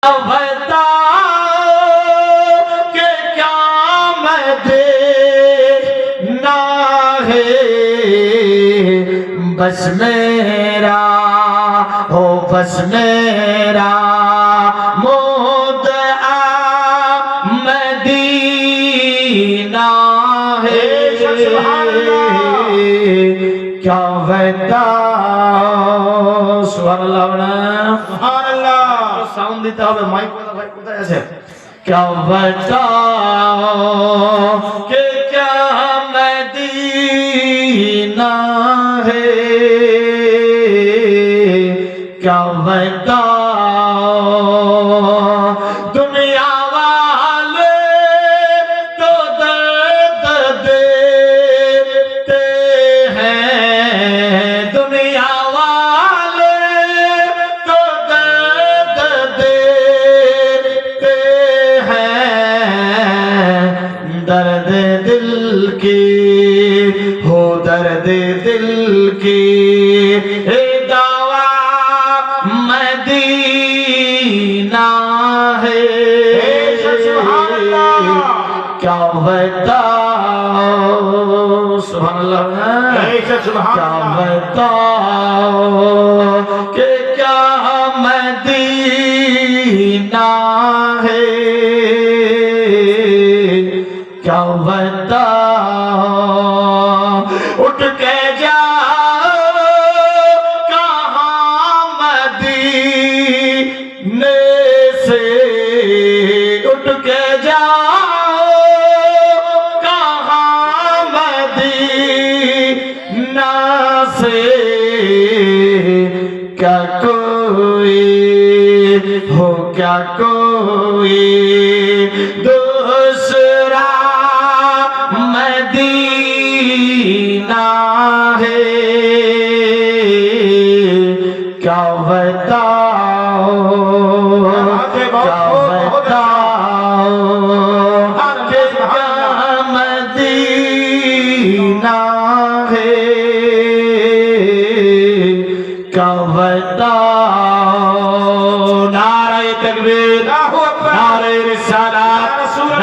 बताओ कि क्या मैं देना है, बस मेरा हो बस मेरा मुद्दा मदीना है। क्या बताओ सुभान अल्लाह साउंड দিতে হবে মাইক ভাই কোথায় আছে क्या बताओ कि क्या मदीना है, क्या बताओ दुनिया वाले तो दर्द देते हैं, दुनिया वाले तो दर्द देते हैं, दर्द दिल की हो दर्द दिल की दवा मदीना है। क्या बताओ सुभान अल्लाह क्या बताओ कि क्या मदीना है, क्या बताओ उठ के जाओ कहाँ मदीने से, उठ के जाओ कहाँ मदीना से, क्या कोई हो क्या कोई दूसरा मदीना है, क्या बताओ क्या बताओ कि क्या मदीना है, क्या बताओ नारे तकबीर नारे रिसालत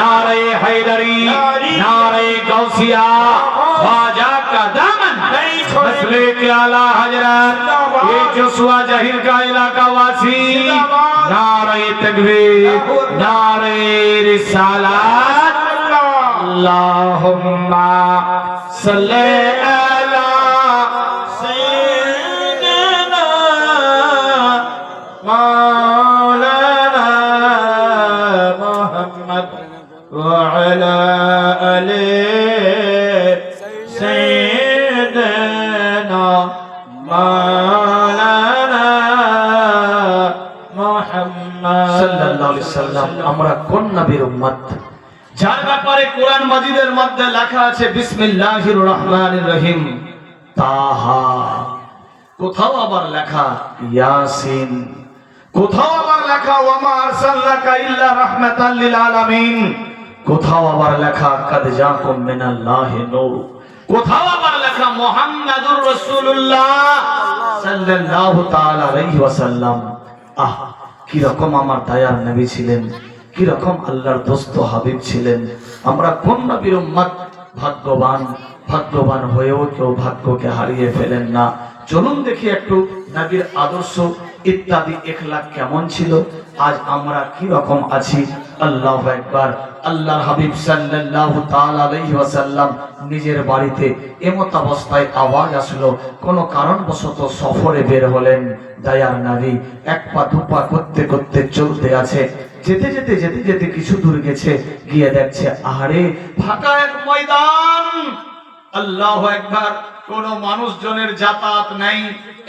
नारे हैदरी नारे गौसिया ख्वाजा का दामन मसले के आला हजरत ये जोशुआ जहीर का इलाका वासी नारे तकबीर नारे रिसालत अल्लाहुम्मा सल्ले अला सय्यिदना मौलाना मुहम्मद व अला आलि सय्यिदना मौलाना মুহাম্মদ সাল্লাল্লাহু আলাইহি সাল্লাম। আমরা কোন নবীর উম্মত যার ব্যাপারে কোরআন মাজিদের মধ্যে লেখা আছে বিসমিল্লাহির রহমানির রহিম তাহা, কোথাও আবার লেখা ইয়াসিন, কোথাও আবার লেখা ওয়ামা আরসালনাকা ইল্লা রাহমাতাল লিল আলামিন, কোথাও আবার লেখা কাদ জাকুম মিনাল্লাহি নূর, কোথাও আবার লেখা মুহাম্মাদুর রাসূলুল্লাহ সাল্লাল্লাহু তাআলা আলাইহি ওয়াসাল্লাম। আহ কি রকম আমার দয়ার নবী ছিলেন, কি রকম আল্লাহর দোস্ত হাবিব ছিলেন। আমরা কোন নবীর উম্মত ভাগ্যবান, ভাগ্যবান হয়েও কেউ ভাগ্যকে হারিয়ে ফেলেন না। চলুন দেখি একটু নবীর আদর্শ ইত্যাদি এখলাক কেমন ছিল, আজ আমরা কি রকম আছি। আল্লাহু আকবার। আল্লাহর হাবিব সাল্লাল্লাহু তাআলা আলাইহি ওয়াসাল্লাম নিজের বাড়িতে এমত অবস্থায় আওয়াজ আসলো, কোনো কারণবশত সফরে বের হলেন। দয়ার নবী এক পা দুপা করতে করতে চলতে আছে, যেতে যেতে যেতে যেতে কিছু দূর গেছে, গিয়ে দেখছে আহারে ফাঁকা এক ময়দান। আল্লাহু আকবার। কোন মানুষজনের যাতায়াত নেই,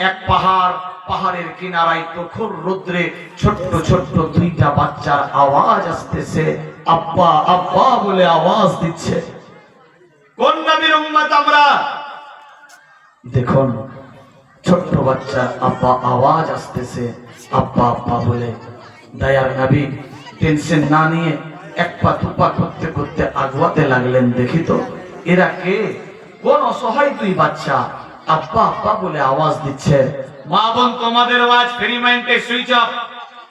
এক পাহাড়, পাহাড়ের কিনারায় প্রখর রৌদ্রে ছোট্ট ছোট্ট দুইটা বাচ্চার আওয়াজ আসতেছে, আব্বা আব্বা বলে আওয়াজ দিচ্ছে। কোন নবীর উম্মত আমরা? দেখুন ছোট্ট বাচ্চা আব্বা আওয়াজ আসতেছে, আব্বা আব্বা বলে। দয়ার নবী টেনশন না নিয়ে এক পা দুপা করতে করতে আগুয়াতে লাগলেন, দেখি তো এরা কে, কোন অসহায় দুই বাচ্চা আব্বা আব্বা বলে আওয়াজ দিচ্ছে। মা বোন তোমাদের আওয়াজ ফ্রি মাইন্ডে সুইচ অফ।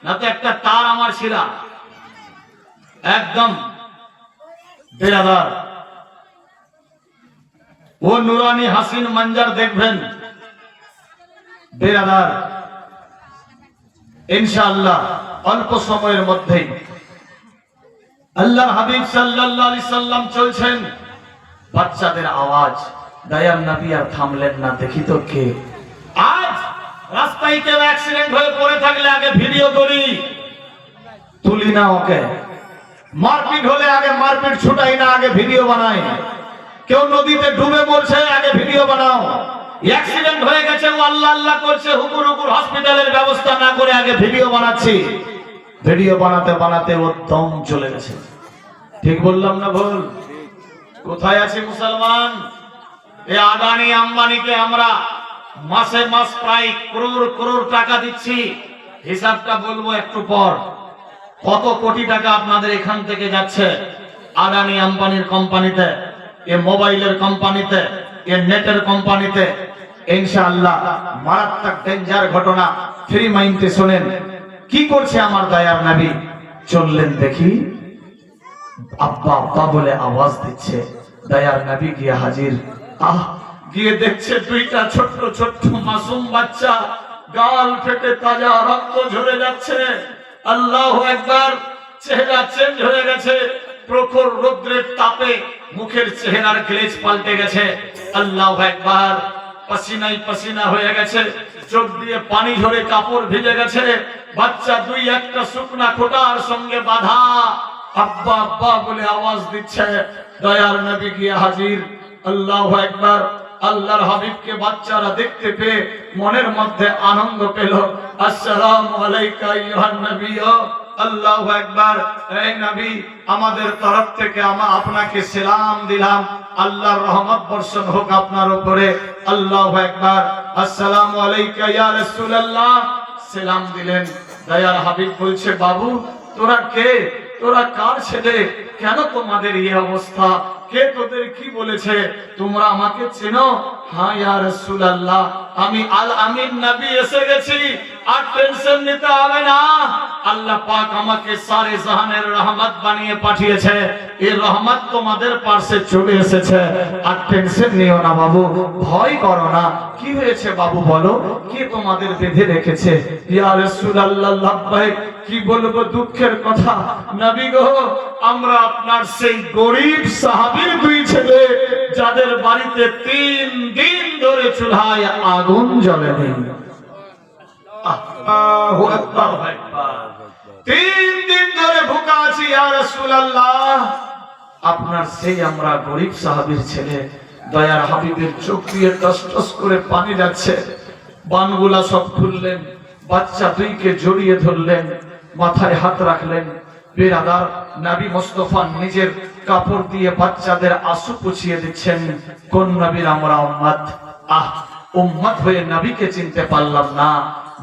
না তো একটা তার আমার শিরা একদম বেরাদার। ও নুরানি হাসিন মঞ্জার দেখবেন বেরাদার, ইনশাআল্লাহ অল্প সময়ের মধ্যেই আল্লাহর হাবিব সাল্লাল্লাহু আলাইহি সাল্লাম চলছেন, বাচ্চাদের আওয়াজ, দয়ার নবী আর থামলেন না। দেখি তো কে আজ রাস্তায় কেউ অ্যাক্সিডেন্ট হয়ে পড়ে থাকলে আগে ভিডিও করি, তুলি না ওকে। মারপিট হলে আগে মারপিট ছুটাই না, আগে ভিডিও বানাই। কেউ নদীতে ডুবে মরছে, আগে ভিডিও বানাও। অ্যাক্সিডেন্ট হয়ে গেছে, ও আল্লাহ আল্লাহ করছে, হুকুর হুকুর হসপিটালের ব্যবস্থা না করে আগে ভিডিও বানাচ্ছি। ভিডিও বানাতে বানাতে ওর দম চলে গেছে। ঠিক বললাম না ভুল? কোথায় আছে মুসলমান? এই আদানি আম্বানিকে আমরা মাসে মাস প্রায় করোড় করোড় টাকা দিচ্ছি। হিসাবটা বলবো একটু পর। কত কোটি টাকা আপনাদের এখান থেকে যাচ্ছে আদানি আম্বানির কোম্পানিতে, এ মোবাইলের কোম্পানিতে, এ নেটের কোম্পানিতে। ইনশাআল্লাহ মারাত্মক ডেঞ্জার ঘটনা ফ্রি মাইন্ডে শুনেন কি করছে আমার দয়ার নবী। চললেন দেখি, আব্বা আব্বা বলে আওয়াজ দিচ্ছে। দয়ার নবী গিয়ে হাজির। গিয়ে দেখছে দুইটা ছোট্ট ছোট্ট মাসুম বাচ্চা, গাল ফেটে তাজা রক্ত ঝরে যাচ্ছে। আল্লাহু আকবার। চেহারা চেঞ্জ হয়ে গেছে, প্রখর রৌদ্রের তাপে মুখের চেহারার গ্লেজ পাল্টে গেছে। আল্লাহু আকবার। পসিনাই পসিনা হয়ে গেছে, চোখ দিয়ে পানি ঝরে কাপড় ভিজে গেছে। বাচ্চা দুই একটা শুকনা খোটার সঙ্গে বাঁধা, আব্বা আব্বা বলে আওয়াজ দিচ্ছে। দয়ার নবী গিয়ে হাজির। আল্লাহু আকবার। আল্লাহর হাবিবকে বাচ্চারা দেখতে পেয়ে মনের মধ্যে আনন্দ পেল। আসসালামু আলাইকা আইয়ুহান নবী। আল্লাহু আকবার। এই নবী, আমাদের তরফ থেকে আপনাকে সালাম দিলাম। আল্লাহর রহমত বর্ষণ হোক আপনার উপরে। আল্লাহু আকবার। আসসালামু আলাইকা ইয়া রাসূলুল্লাহ। সালাম দিলেন। দয়ার হাবিব বলছে, বাবু তোরা কে? তোরা কার ছেলে? কেন তোমাদের এই অবস্থা? কে তোদের কি বলেছে? তোমরা আমাকে চেনো? হ্যাঁ ইয়া রাসূলুল্লাহ, আমি আল আমিন নবী এসে গেছি, আর টেনশন নিতে হবে না। আল্লাহ পাক আমাকে সারে জাহানের রহমত বানিয়ে পাঠিয়েছে। এই রহমত তোমাদের পাশে চলে এসেছে, আর টেনশন নিও না বাবু, ভয় করো না। কি হয়েছে বাবু বলো, কে তোমাদের বেঁধে রেখেছে? ইয়া রাসূলুল্লাহ লাব্বাইক। কি বলবো দুঃখের কথা নবী গো, আমরা আপনার সেই গরিব সাহাবীর দুই ছেলে, যাদের বাড়িতে 3 দিন ধরে চুলায় আগুন জ্বলেনি। আল্লাহু আকবার। 3 দিন ধরে ভুকা আছি ইয়া রাসূলুল্লাহ। আপনার সেই আমরা গরিব সাহাবীর ছেলে। দয়ার হাবিবের চোখ দিয়ে টস টস করে পানি যাচ্ছে। বানগুলা সব খুললেন, বাচ্চা দুইকে জড়িয়ে ধরলেন, মাথায় হাত রাখলেন। বেরাদার, নবী মুস্তাফা নিজের কাপড় দিয়ে বাচ্চাদের আঁসু পুছিয়ে দিচ্ছেন। কোন নবীর আমরা উম্মত? উম্মত হয়ে নবীকে চিনতে পারলাম না।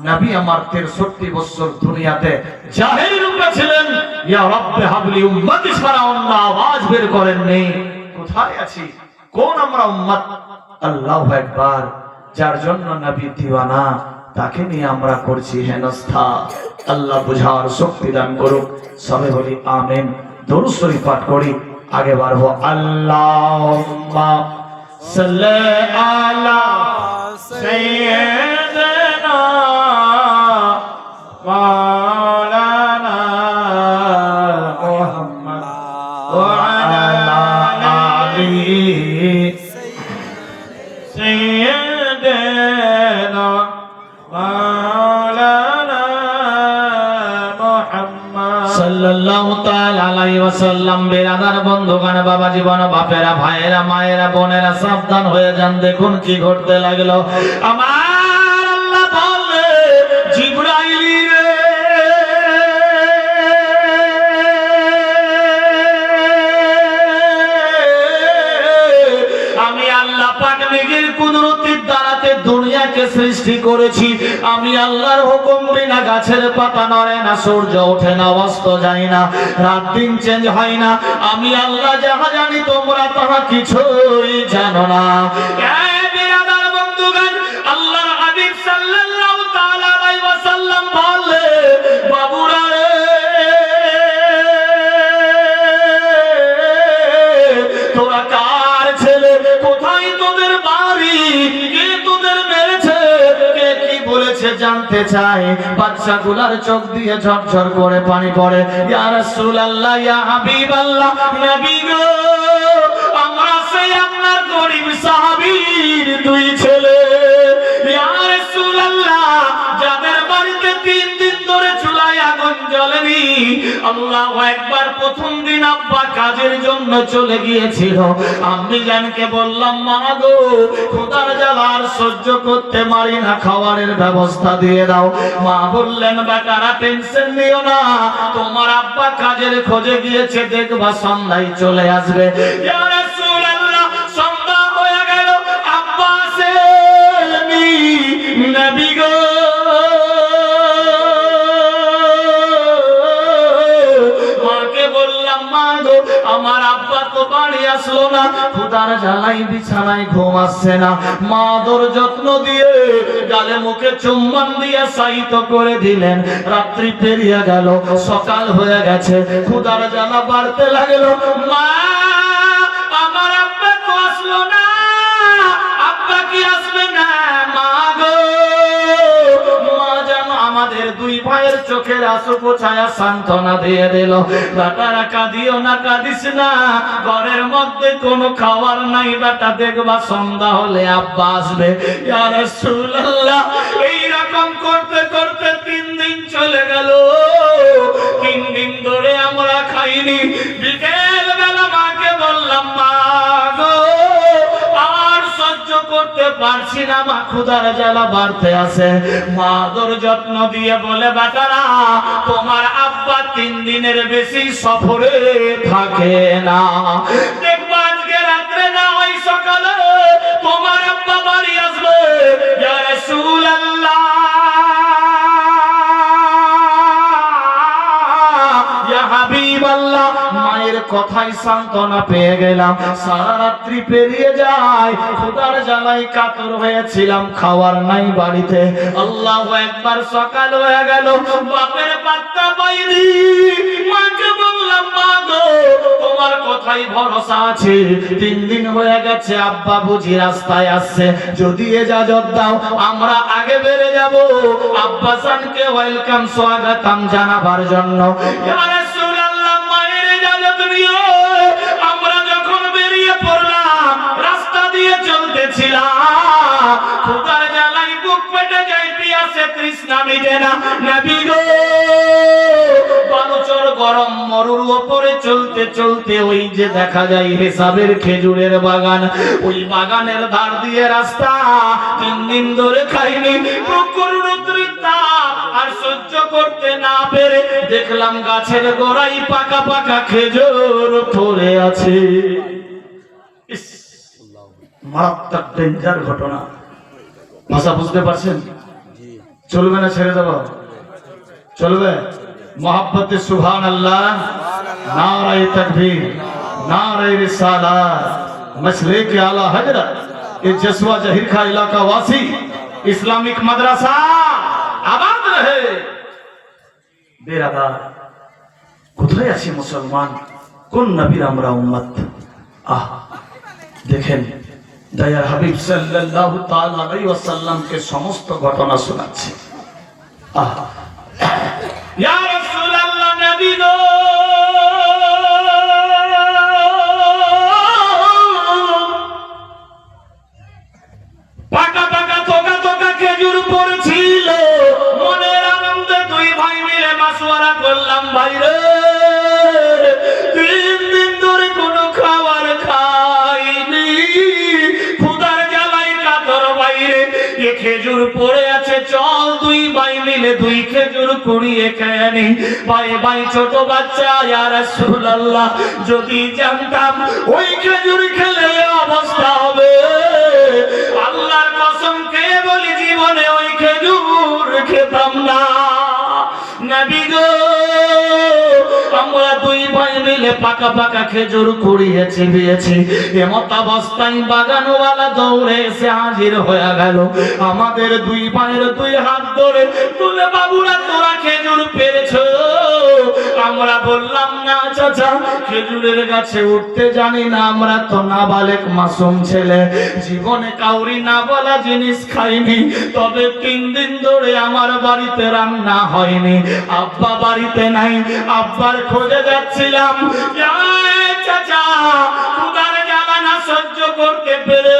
নবী আমার 63 বছর দুনিয়াতে জাহেরি রূপে ছিলেন। ইয়া রাব্বি হাবলি উম্মতি ছাড়া অন্য আওয়াজ বের করেননি। কোথায় আছি? কোন আমরা উম্মত? আল্লাহু আকবার। যার জন্য নবী দিওয়ানা, তাকে নিয়ে আমরা করছি হেনস্থা। আল্লাহ বুঝার শক্তি দান করুক। সবে বলি আমিন। দরুদ শরীফ পাঠ করি, আগে বাড়বো। আল্লাহুম্মা সাল্লি আলা সাইয়্যিদিনা মাওলানা মুহাম্মদ ওয়া আলা আলিহি সাইয়্যিদিনা মাওলানা মুহাম্মদ সাল্লাল্লাহু তাআলা আলাইহি ওয়াসাল্লাম। বেরাদার বন্ধুগণ, বাবা জীবন, বাপেরা, ভাইয়েরা, মায়েরা, বোনেরা, সাবধান হয়ে যান। দেখুন কি ঘটতে লাগলো। আমার আল্লাহ বলে, জিবরাইল রে, আমি আল্লাহ পাক নিজের কুদরতের দ্বারাতে দুনিয়াকে সৃষ্টি করেছি। আমি আল্লাহর হুকুম বিনা গাছের পাতা নড়ে না, সূর্য ওঠে না, অস্ত যায় না, রাত দিন চেঞ্জ হয় না। আমি আল্লাহ যাহা জানি তোমরা তাহা কিছুই জানো না। এই বিরাদার বন্ধুগণ, আল্লাহর হাবিব সাল্লাল্লাহু তাআলা আলাইহি ওয়াসাল্লাম বলে, বাবু জানতে চায়, বাচ্চাগুলার চোখ দিয়ে ঝরঝর করে পানি পড়ে। ইয়া রাসূলুল্লাহ, ইয়া হাবিবাল্লাহ, নবী গো, আমরা সেই আপনার গরিব সাহাবীর দুই ছেলে। ইয়া রাসূলুল্লাহ, যাদের বাড়িতে 3 দিন ধরে চুলায় আগুন জ্বলেনি। আল্লাহু আকবার। প্রথম দিন আব্বা কাজের জন্য চলে গিয়েছিল। আমি জানকে বললাম, মা গো, খোদার জ্বালা আর সহ্য করতে পারি না, খাবারের ব্যবস্থা দিয়ে দাও। মা বললেন, বেটারা টেনশন নিও না, তোমার আব্বা কাজের খোঁজে গিয়েছে, দেখবা সন্ধ্যায় চলে আসবে। ইয়া রাসূলুল্লাহ, সন্ধ্যা হয়ে গেল, আব্বা আসেনি। নবী গো, আমার আব্বা তো বাড়ি আসলো না, খোদার জ্বালাই বিছানায় ঘুম আসছে না। মা আদর যত্ন দিয়ে গালে মুখে চুম্বন দিয়ে শায়িত করে দিলেন। রাত্রি পেরিয়ে গেল, সকাল হয়ে গেছে, খোদার জ্বালা বাড়তে লাগলো। মা, আমার আব্বা তো আসলো না, আব্বা কি আসবে না? মা গো, মা যেন আমাদের দুই ভাইয়ের চোখের আঁসু পোছায়া সান্ত্বনা দিয়ে দিল। বেটারা কাঁদিও না, কাঁদিস না, ঘরের মধ্যে কোনো খাবার নাই, বেটা দেখবা সন্ধ্যা হলে আব্বা আসবে। ইয়া রাসূলুল্লাহ, এইরকম করতে করতে 3 দিন চলে গেল। 3 দিন ধরে আমরা খাইনি। বিকেল বেলা মাকে বললাম, মা গো, আর সহ্য করতে পারছি না, মা ক্ষুধার জ্বালা বাড়তে আছে। মা আদর যত্ন দিয়ে বলে, বেটারা, তোমার আব্বা 3 দিনের বেশি সফরে থাকে না, দেখবা আজকে রাত্রে না হয় সকালে তোমার আব্বা বাড়ি আসবে। ইয়া রাসূলুল্লাহ, ইয়া হাবিবাল্লাহ, মায়ের কথাই সান্ত্বনা পেয়ে গেলাম। সারা রাত্রি পেরিয়ে যায়, খোদার জ্বালাই কাতর হয়েছিলাম, খাওয়ার নাই বাড়িতে। আল্লাহু আকবার। সকাল হয়ে গেল, বাপের পাত্তা পাইনি। মাকে বললাম, মা গো, তোমার কথাই ভরসা আছে, 3 দিন হয়ে গেছে, আব্বা বুঝি রাস্তায় আসছে, যদি ইজাজত দাও আমরা আগে বেড়ে যাব আব্বা জানকে ওয়েলকাম স্বাগতম জানাবার জন্য। ইয়া রাসূলুল্লাহ, মায়ের ইজাজত নিয়ে আমরা যখন বেরিয়ে পড়লাম, রাস্তা দিয়ে চলতেছিলাম, খোদার জ্বালাই বুক পেটে যায়, পিয়াসে তৃষ্ণা মিটে না। নবী গো, বালুচর গরম মরুর উপরে চলতে চলতে ওই যে দেখা যায় হিসাবের খেজুরের বাগান, ওই বাগানের ধার দিয়ে রাস্তা। 3 দিন ধরে খাইনি, প্রখর রৌদ্রের তাপ আর সহ্য করতে না পেরে দেখলাম গাছের গোড়ায় পাকা পাকা খেজুর পড়ে আছে। মারাত্মক ডেঞ্জার ঘটনা। ভাষা বুঝতে পারছেন? চলবে না, ছেড়ে দেব? চলবে? मोहब्बत सुभान अल्लाह, नारे तकबीर, नारे रिसालत, मसले के आला हजरत, ये जसवा जहीर खा इलाका वासी इस्लामिक मदरसा आबाद रहे। बेरादार, কোথায় আছি মুসলমান, কোন নবীর আমরা উম্মত? দেখেন, দয়ার হাবিব সাল্লাল্লাহু তাআলা আলাইহি ওয়াসাল্লাম কে সমস্ত ঘটনা শোনাচ্ছে। ইয়া রাসূলুল্লাহ, নবী গো, পাকা পাকা তোকা তোকা খেজুর পড়ছিল। মনের আনন্দে 2 ভাই মিলে মাসওয়ারা করলাম, ভাই রে, 3 দিন ধরে কোনো খাবার খাইনি, ক্ষুধার জ্বালাই কাতর বাইরে, এ খেজুর পড়ে আছে, চল 2 ভাই মিলে 2 খেজুর কুড়িয়ে খেয়ে নি। ভাই ভাই ছোট বাচ্চা, ইয়া রাসূলুল্লাহ, যদি জানতাম ওই খেজুর খেলে অবস্থা হবে, আল্লাহর কসম খেয়ে বলি জীবনে ওই খেজুর খেতাম না। নবী গো, আমরা 2 ভাই মিলে পাকা পাকা খেজুর কুড়িয়েছি দিয়েছি। এমত অবস্থায় বাগানওয়ালা দৌড়ে এসে হাজির হয়ে গেল। আমাদের 2 ভাইয়ের 2 হাত ধরে, তুলে, বাবুরা তোরা খেজুর পেরেছো, আমরা বললাম না চাচা, খেজুরের গাছে উঠতে জানি না, আমরা তো নাবালেক মাসুম ছেলে, জীবনে কাউরি না বলা জিনিস খাইনি। তবে 3 দিন ধরে আমার বাড়িতে রান্না হয়নি, আব্বা বাড়িতে নাই, আব্বার খোঁজে যাচ্ছিলাম। চাচা ক্ষুধার জ্বালা না সহ্য করতে পেরে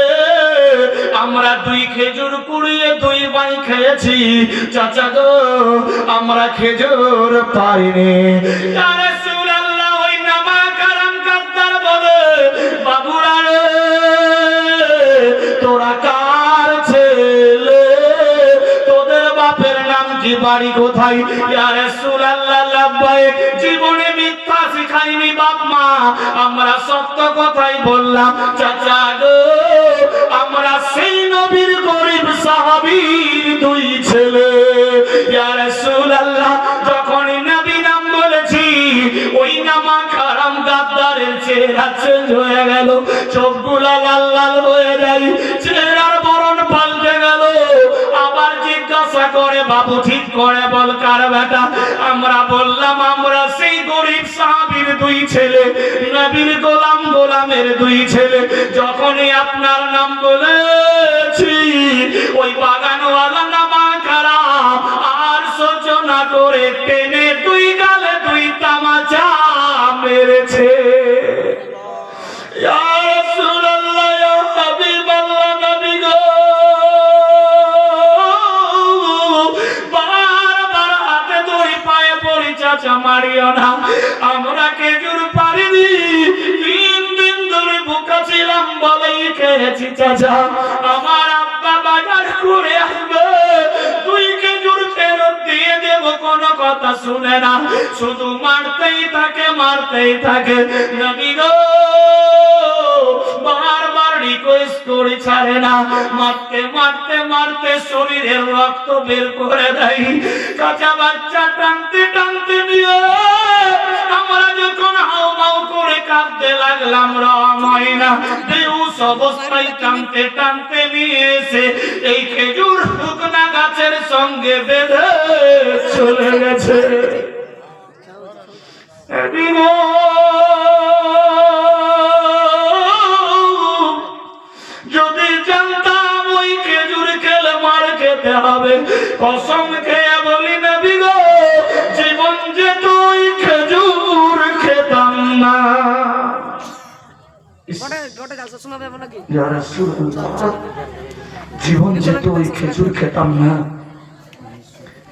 আমরা 2 খেজুর কুড়িয়ে 2 ভাই খেয়েছি। চাচা গো, আমরা খেজুর পাইনি। ইয়া রাসূলুল্লাহ, ওই নামা কারাম গাদ্দার বলে, বাবুরা রে, তোরা কার ছেলে? তোদের বাপের নাম কি, বাড়ি কোথায়? ইয়া রাসূলুল্লাহ, লাব্বাইক। জীবনে মিথ্যা শিখাইনি বাপ মা, আমরা সত্য কথাই বললাম। চাচা গো, আমরা সেই নবীর গরিব সাহাবীর 2 ছেলে। ইয়া রাসূলুল্লাহ, যখনই নবী নাম বলেছি, ওই নামা কারাম গাদ্দারের চেহারা চেঞ্জ হয়ে গেল, চোখগুলা লাল লাল হয়ে যায়, চেহারার বরণ পাল্টে গেল। আবার জিজ্ঞাসা করে, বাবু ঠিক করে বল কার বেটা? আমরা বললাম, আমরা সেই গরিব সাহাবীর 2 ছেলে, নবীর গোলাম, গোলামের 2 ছেলে। যখনই আপনার নাম বলেছি, ওই বাগানওয়ালা নামা কারাম আর সহ্য না করে টেনে 2 গালে 2 তামাচা মেরেছে। ইয়া রাসূলুল্লাহ, ইয়া হাবিবাল্লাহ, নবী গো, বারবার হাতে ধরে পায়ে পড়ি, চাচা মারিও না, আমরা খেজুর পারিনি, 3 দিন ধরে ভুকা ছিলাম বলেই খেয়েছি। চাচা, আমার আব্বা বাজার করে আসবে, 2 খেজুর ফেরত দিয়ে দেব, কোনো কথা শুনে না, শুধু মারতেই থাকে, মারতেই থাকে। নবী গো, বারবার রিকোয়েস্ট করে ছাড়ে না, মারতে মারতে মারতে শরীরের রক্ত বের করে দেয়। কাঁচা বাচ্চা টানতে টানতে নিয়ে আমরা যখন হাউমাউ করে কাঁদতে লাগলাম, রামায়না বেহুশ অবস্থায় টানতে টানতে নিয়ে এসে এই খেজুর শুকনা গাছের সঙ্গে বেঁধে চলে গেছে। যদি জানতাম ওই খেজুর খেলে মার খেতে হবে, কসম খেয়ে বলি নবী গো, জীবন যেত ওই খেজুর খেতাম না। ইয়া রাসূলুল্লাহ, জীবন যেত ওই খেজুর খেতাম না।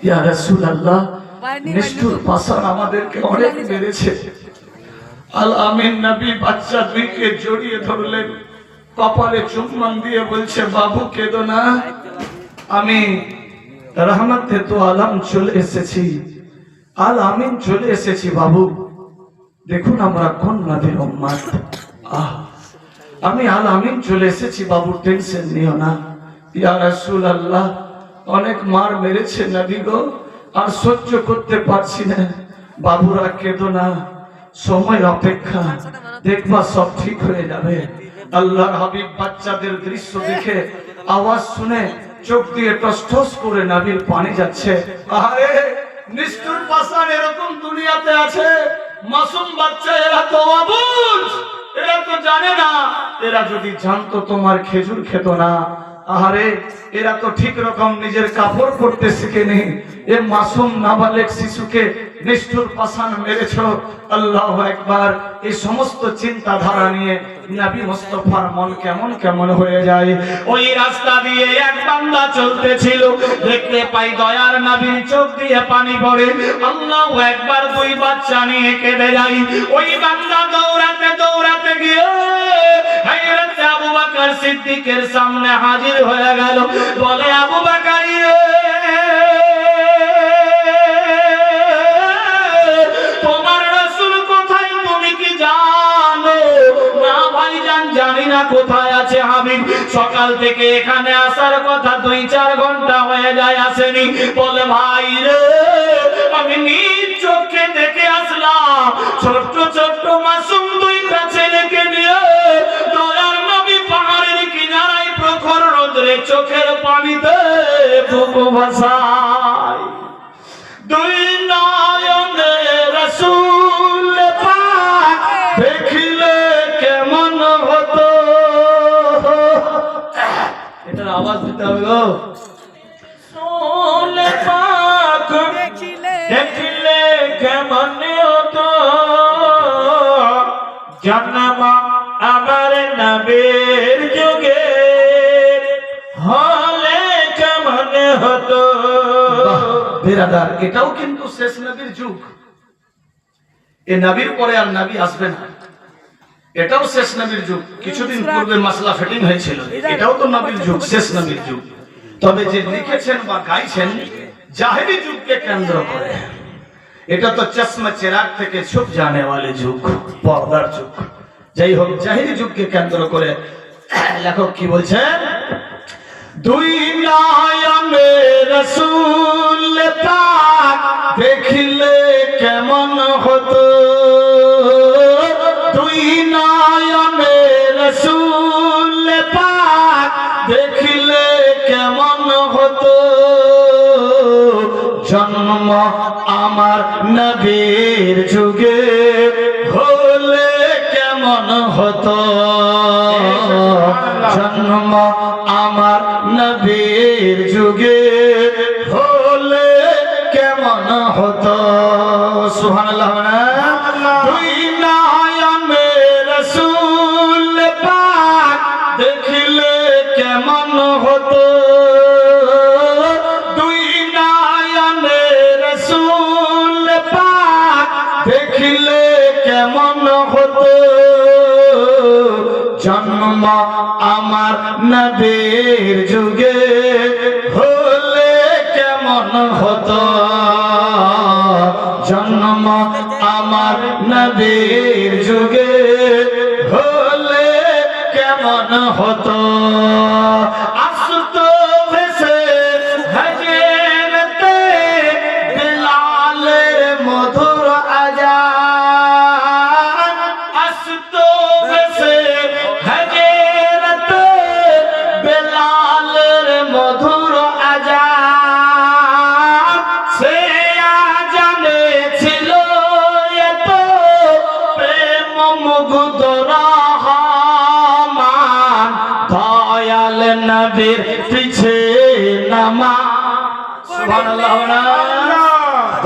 ইয়া রাসূলুল্লাহ, নিষ্ঠুর পাষাণ আমাদেরকে অনেক মেরেছে। আল আমিন নবী বাচ্চা 2কে জড়িয়ে ধরলেন, কপালে চুম্বন দিয়ে বলছে, বাবু কেঁদো না, আমি রহমতে তো আলম চলে এসেছি, আল আমিন চলে এসেছি। বাবু দেখুন আমরা কোন নবীর উম্মত, আমি আল আমিন চলে এসেছি, বাবু টেনশন নিও না। ইয়া রাসূলুল্লাহ, অনেক মার মেরেছে নবী গো, আর সহ্য করতে পারছি না, বাবুরা কেঁদো না, সময় অপেক্ষা, দেখবা সব ঠিক হয়ে যাবে। আল্লাহর হাবিব বাচ্চাদের দৃশ্য দেখে, আওয়াজ শুনে চোখ দিয়ে টসটস করে নবীর পানি যাচ্ছে। আরে নিষ্ঠুর পাষাণ এরকম দুনিয়াতে আছে, মাসুম বাচ্চা, এরা তো অবুঝ, এরা তো জানে না, এরা যদি জানতো তোমার খেজুর খেত না। আহারে, এরা তো ঠিক রকম নিজের কাপড় পরতে শিখেনি, এ মাসুম নাবালেক শিশুকে নিষ্ঠুর পাষাণ মেরেছ। আল্লাহু আকবার। এই সমস্ত চিন্তাধারা নিয়ে নবী মুস্তাফার মন কেমন কেমন হয়ে যায়। ওই রাস্তা দিয়ে এক বান্দা চলতেছিল, দেখতে পাই দয়ার নবীর চোখ দিয়ে পানি পড়ে। আল্লাহু আকবার। 2 বাচ্চা নিয়ে কেঁদে যায়। ওই বান্দা দৌড়াতে দৌড়াতে গিয়ে হযরত আবু বকর সিদ্দিকের সামনে হাজির হয়ে গেল। বলে, আবু বকর, তোমার রাসূল কোথায়, তুমি কি জানো? না ভাইজান, জানি না কোথায় আছে হাবিব, সকাল থেকে এখানে আসার কথা 2-4 ঘন্টা হয়ে যায়, আসেনি। বলে, ভাই রে, আমি নিজ চোখে দেখে আসলাম, ছোট্ট ছোট্ট মাসুম 2টা ছেলেকে নিয়ে দয়ার নবী পাহাড়ের কিনারায় প্রখর রোদে চোখের পানিতে বুকু ভাসায়। 2 নয়নে রাসূল দেখিলে কেমন হতো। এটার আওয়াজ দিতে হবে গো। রসূল পাক দেখিলে কেমন হতো, জন্ম আমার নবীর যুগে হলে কেমন হতো। বিরাদার, এটাও কিন্তু শেষ নবীর যুগ। এই নবীর পরে আর নবী আসবে না, এটাও শেষ নবীর যুগ। কিছুদিন পূর্বে মাসলা ফিটিং হয়েছিল, এটাও তো নবীর যুগ, শেষ নবীর যুগ। তবে যে লিখেছেন বা গাইছেন জাহেরি যুগকে কেন্দ্র করে, এটা তো চশমা চিরাগ থেকে ছুপ জানে ওয়ালে যুগ, পর্দার যুগ। যাই হোক, জাহেরি যুগকে কেন্দ্র করে লেখক কি বলছেন? দুই নয়নে রাসূল পাক দেখিলে কেমন হতো, দুই নয়নে রাসূল পাক দেখিলে কেমন হতো, জন্ম আমার নবীর যুগে হলে কেমন হতো, জন্ম আমার নবীর যুগে হলে কেমন হতো। সুবহানাল্লাহ। দুই নয়নে রাসূল পাক দেখিলে কেমন হতো, দুই নয়নে রাসূল পাক দেখিলে কেমন হতো, জন্ম আমার নবীর যুগে হলে কেমন হতো, জন্ম আমার নবীর যুগে হলে কেমন হতো। আসতো ভেসে হযরতে বিলালের মধুর আযান, আসতো ভেসে হযরতে বিলালের মধুর আযান, সে আযানে ছিল এত প্রেম মুগ্ধ রহমান, দয়াল নবীর পিছে নামাজ। সুবহানাল্লাহ।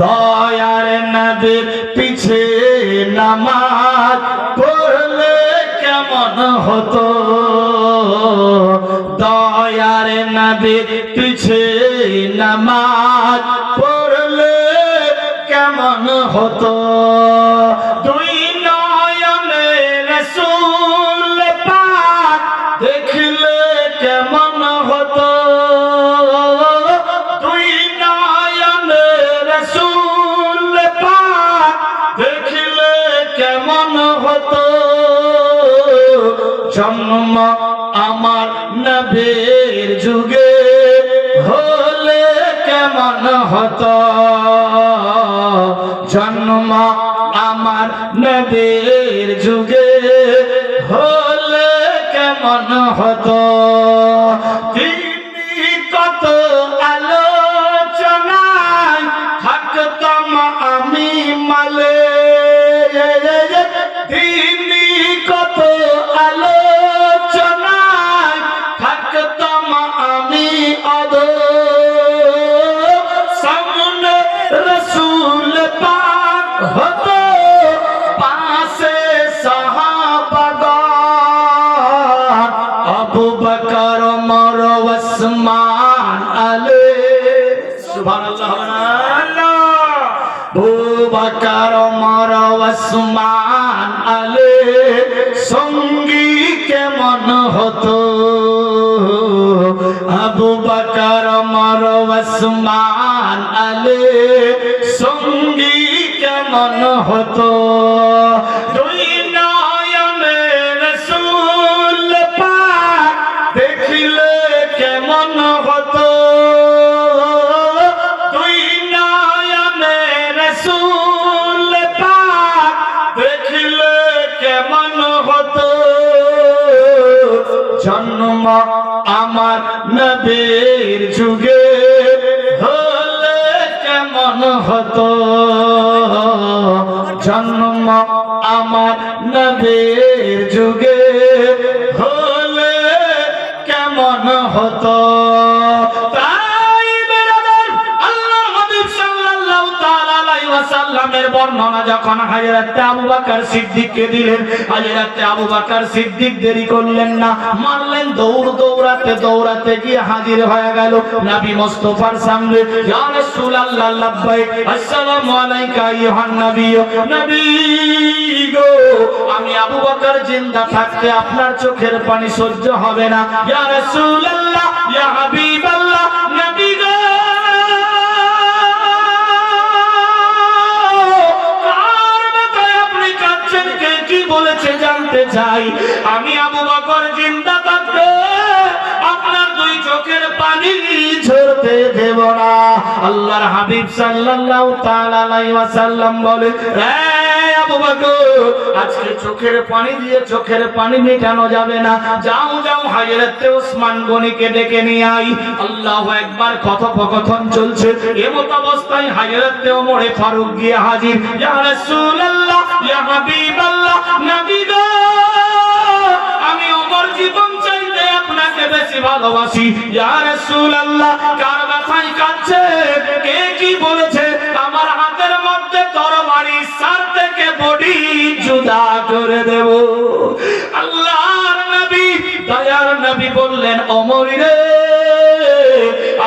দয়ার নবীর পিছে নামাজ পড়লে কেমন হতো, দয়ার নবীর পিছে নামাজ পড়লে কেমন হতো। দুই নয়নে রাসূল পাক দেখিলে কেমন হতো, দুই নয়নে রাসূল পাক দেখিলে কেমন হতো, জন্ম আমার নবীর যুগে হলে কেমন হতো, জন্ম আমার নবীর যুগে হলে কেমন হতো। তিনি কত আলোচনায় থাকতাম আমি মালে, তিনি কত আলোচনায় থাকতাম আমি অধো, সামনে রাসূল পাক হতো, পাশে সাহাবাগণ, আবু বকর ওমর ওসমান আলী। সুবহানাল্লাহ। আবু বকর ওমর ওসমান আলী সঙ্গী কেমন হতো, আবু বকর ওমর ওসমান আলী সঙ্গী কেমন হতো। দুই নয়নে রাসূল পাক দেখিলে কেমন হতো, দুই নয়নে রাসূল পাক দেখিলে কেমন হতো, জন্ম আমার নবীর যুগে হলে কেমন হতো, জন্ম আমার নবীর যুগে হলে কেমন হতো। বর্ণনা যখন হযরত আবু বকর সিদ্দিককে দিলেন, হযরত আবু বকর সিদ্দিক দেরি করলেন না, মারলেন দৌড়াতে দৌড়াতে গিয়ে হাজির হয়ে গেল নবী মুস্তাফার সামনে। ইয়া রাসূলুল্লাহ লাব্বাইক, আসসালামু আলাইকা আইয়ুহান নবী। নবী গো, আমি আবু বকর জিন্দা থাকতে আপনার চোখের পানি সহ্য হবে না। ইয়া রাসূলুল্লাহ, ইয়া হাবিবাল্লাহ, নবী গো বলেছে জানতে চাই। আমি আবু বকর জিন্দা থাকতে আপনার দুই চোখের পানি ঝরতে দেব না। আল্লাহর হাবিব সাল্লাল্লাহু তাআলা আলাইহি ওয়াসাল্লাম বলে, আবু বকর, আজকে চোখের পানি দিয়ে চোখের পানি মেটানো যাবে না। যাও যাও, হযরত ওসমান গনিকে ডেকে নিয়ে আই। আল্লাহু আকবার। কথোপকথন চলছে, এমত অবস্থায় হযরত ওমর ফারুক গিয়ে হাজির। ইয়া রাসূলুল্লাহ, ইয়া হাবিবাল্লাহ, নবী গো, আমি ওমর জীবন চাইতে আপনাকে বেশি ভালোবাসি। ইয়া রাসূলুল্লাহ, কার ব্যথায় কাঁদছে? কে কি বলেছে? আমার হাতের মধ্যে তরবারি, সার থেকে বডি জুদা করে দেব। আল্লাহর নবী, দয়ার নবী বললেন, ওমর রে,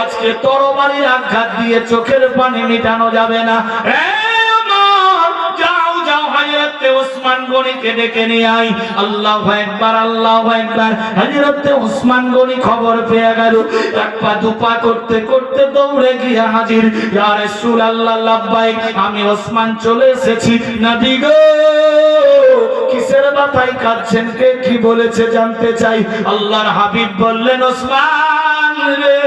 আজকে তরবারির আঘাত দিয়ে চোখের পানি মেটানো যাবে না। হযরত ওসমান গনিকে ডেকে নিয়ে আই। আল্লাহু আকবার, আল্লাহু আকবার। হযরত ওসমান গনি খবর পেয়ে গেল, এক পা দুপা করতে করতে দৌড়ে গিয়ে হাজির। ইয়া রাসূলুল্লাহ লাব্বাইক, আমি ওসমান চলে এসেছি। নবী গো, কিসের ব্যথায় কাঁদছেন? কে কি বলেছে জানতে চাই। আল্লাহর হাবিব বললেন, ওসমান রে,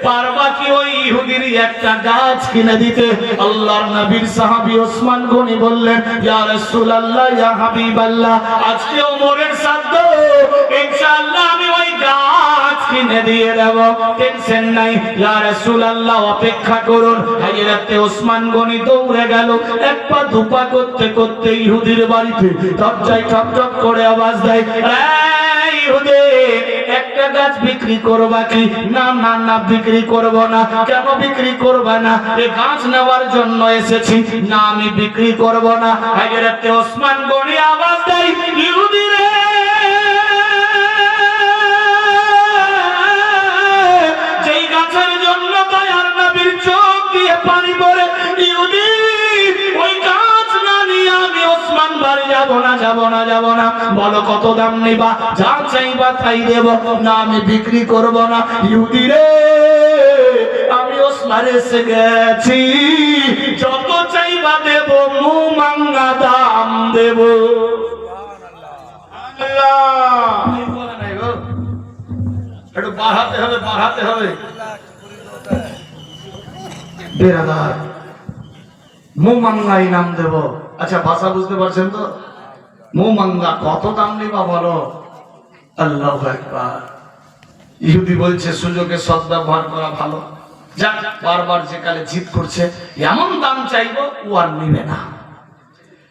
পারবা কি ওই ইহুদির একটা গাছ কিনে দিতে? আল্লাহর নবীর সাহাবী ওসমান গনি বললেন, ইয়া রাসূলুল্লাহ, ইয়া হাবিবাল্লাহ, আজকে ওমরের সাধ্য, ইনশাআল্লাহ আমি ওই গাছ কিনে দিয়ে দেব, টেনশন নাই। ইয়া রাসূলুল্লাহ, অপেক্ষা করুন। হযরত ওসমান গনি দৌড়ে গেল, এক পা দুপা করতে করতে ইহুদির বাড়িতে দরজায় ঠক ঠক করে আওয়াজ দেয়, এই ইহুদি, একটা গাছ বিক্রি করবা কি? না না না, বিক্রি করব না। কেন বিক্রি করবা না? এই গাছ নেওয়ার জন্য এসেছি। না, আমি বিক্রি করব না। হযরত ওসমান গনি আওয়াজ দেয়, ইহুদি রে, যেই গাছের জন্য দয়ার নবীর চোখ দিয়ে পানি পড়ে, ইহুদি ওই গাছ না নিয়ে আমি ওসমান বাড়ি যাব না, যাব না, যাব না। বলো কত দাম নিবা? যা চাইবা তাই দেব। না, আমি বিক্রি করব না। ইহুদি রে, আমি ওসমান এসে গেছি, যত চাইবা দেব, মুমাঙ্গা দাম দেব। একটু বাড়াতে হবে, বাড়াতে হবে। বেরাদার, মুমাঙ্গাই নাম দেব। আচ্ছা, ভাষা বুঝতে পারছেন তো? মুমাঙ্গা, কত দাম নিবা বলো? আল্লাহু আকবার। ইহুদি বলছে সুযোগে সদ্ব্যবহার করা ভালো। যাক, বারবার যে কালে জিদ করছে, এমন দাম চাইবো ও আর নিবে না।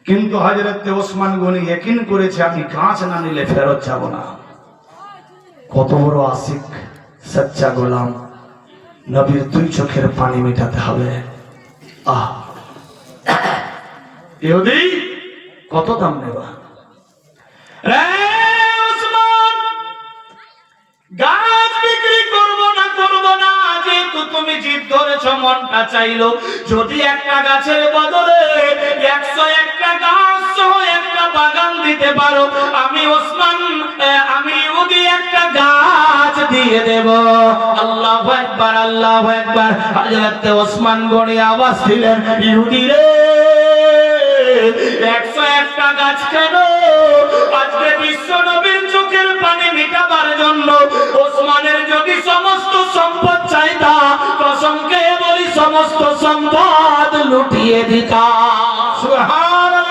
কিন্তু হযরত ওসমান গনি ইয়াকিন করেছে, আমি গাছ না নিলে ফেরত যাব না। কত বড় আশিক, সচ্চা গোলাম। নবীর দুই চোখের পানি মেটাতে হবে। আহ, ইহুদি, কত দাম নেবা? গাছ বিক্রি করব না, করব না। যেহেতু তুমি জিদ ধরেছ, মনটা চাইলো, যদি একটা গাছের বদলে 101টা গাছ সহ একটা বাগান দিতে পারো, আমি ওসমান, আমি ইহুদি একটা গাছ দিয়ে দেব। আল্লাহু আকবার, আল্লাহু আকবার। হযরত ওসমান গনি আওয়াজ দিলেন, ইহুদি রে, 101টা গাছ কেন? আজকে বিশ্ব নবীর চোখের পানি মেটাবার জন্য ওসমানের যদি সমস্ত সম্পদ চাইতা, কসমকে বলি সমস্ত সম্পদ লুটিয়ে দিতা। সুবহানাল্লাহ।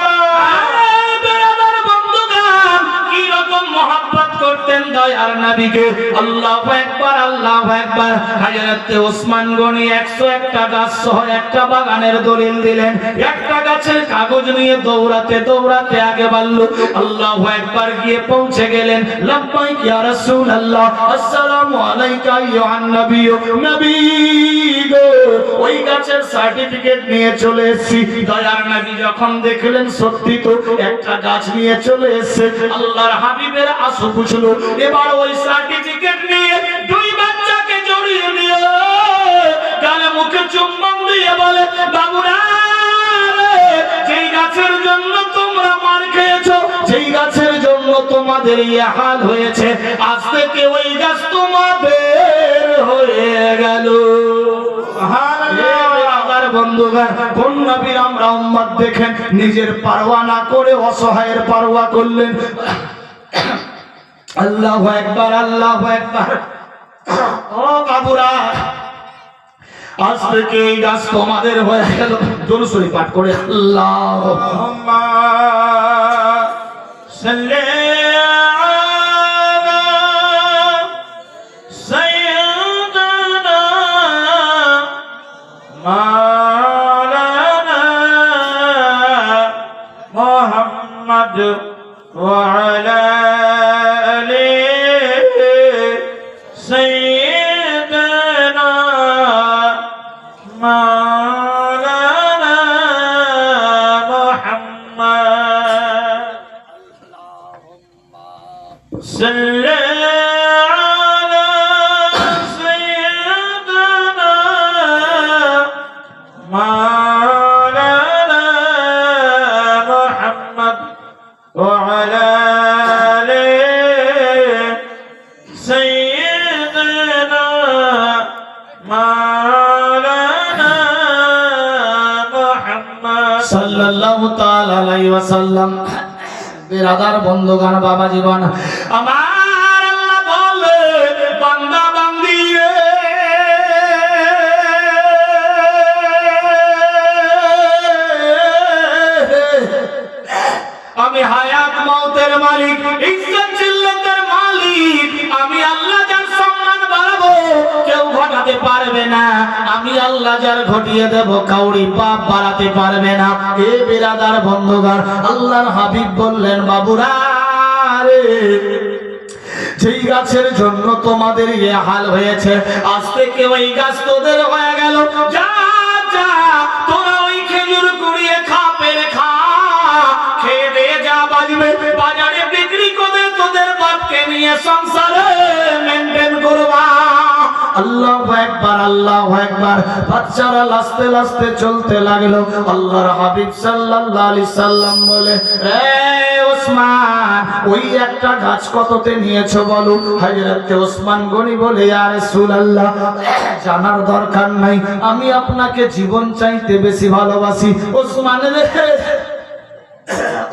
বেরাদার বন্ধুগণ, কি রকম মহব্বত করতেন দয়ার নবীকে। আল্লাহু আকবার, আল্লাহু আকবার। হযরত ওসমান গনি 101টা গাছ সহ একটা বাগানের দলিল দিলেন। একটা গাছের কাগজ নিয়ে দৌড়াতে দৌড়াতে আগে বাড়ল। আল্লাহু আকবার গিয়ে পৌঁছে গেলেন। লাব্বাইক ইয়া রাসূলুল্লাহ, আসসালামু আলাইকা ইয়া নবী। নবী গো, ওই গাছের সার্টিফিকেট নিয়ে চলে এসেছি। দয়ার নবী যখন দেখলেন সত্যি তো একটা গাছ নিয়ে চলে এসেছে, আল্লাহর হাবিবের আসু বুঝলো। এবার ওই সার্টিফিকেট নিয়ে দুই বাচ্চাকে জড়িয়ে দিয়ে গালে মুখে চুম্বন দিয়ে বলে, বাবুরা, যেই গাছের জন্য তোমরা মার খেয়েছো, যেই গাছের জন্য তোমাদের এই হাল হয়েছে, আজ থেকে ওই গাছ তোমাদের হয়ে গেল। বন্ধুগণ, কোন নবীর আমরা উম্মত দেখেন নিজের পারওয়া না করে অসহায়ের পারওয়া করলেন। আল্লাহু আকবার, আল্লাহু আকবার। ও বাবুরা, আজ থেকে এই গাছ তোমাদের হয়ে গেল। দুরূদ শরীফ পাঠ করে আল্লাহুম্মা সাল্লি وعلى آل سيدنا مولانا محمد صل على سيدنا مولانا محمد وعلى آل سيدنا مولانا محمد সাল্লাল্লাহু তাআলা আলাইহি ওয়াসাল্লাম। বিরাদার বন্ধুগণ, বাবা জীবন আমার, আল্লাহ বলে, বান্দা বান্দি রে, আমি হায়াত মওতের মালিক, ইজ্জত জিল্লতের মালিক। আমি আল্লাহ যার সম্মান বাড়াবো কেউ ঘটাতে পারবে না, আমি আল্লাহ যার ঘটিয়ে দেব কাউরি পাপ বাড়াতে পারবে না। এ বিরাদার বন্ধুগণ, আল্লাহর হাবিব বললেন, বাবুরা রে, যেই গাছের জন্য তোমাদের এ হাল হয়েছে, আজ থেকে ওই গাছ তোদের হয়ে গেল। যা যা, তোরা ওই খেজুর কুড়িয়ে খা, পেরে খা, খেয়ে দে, যা বাজবে বাজারে বিক্রি করে তোদের বাপকে নিয়ে সংসারে মেনটেন করবা। আল্লাহু আকবার, আল্লাহু আকবার। বাচ্চারা লাস্তে লাস্তে চলতে লাগলো। আল্লাহর হাবিব সাল্লাল্লাহু আলাইহি সাল্লাম বলে, রে ওসমান, ওই একটা গাছ কততে নিয়েছো বলো। হযরত ওসমান গনি বলে, ইয়া রাসূলুল্লাহ, জানার দরকার নাই, আমি আপনাকে জীবন চাইতে বেশি ভালোবাসি। ওসমান রে,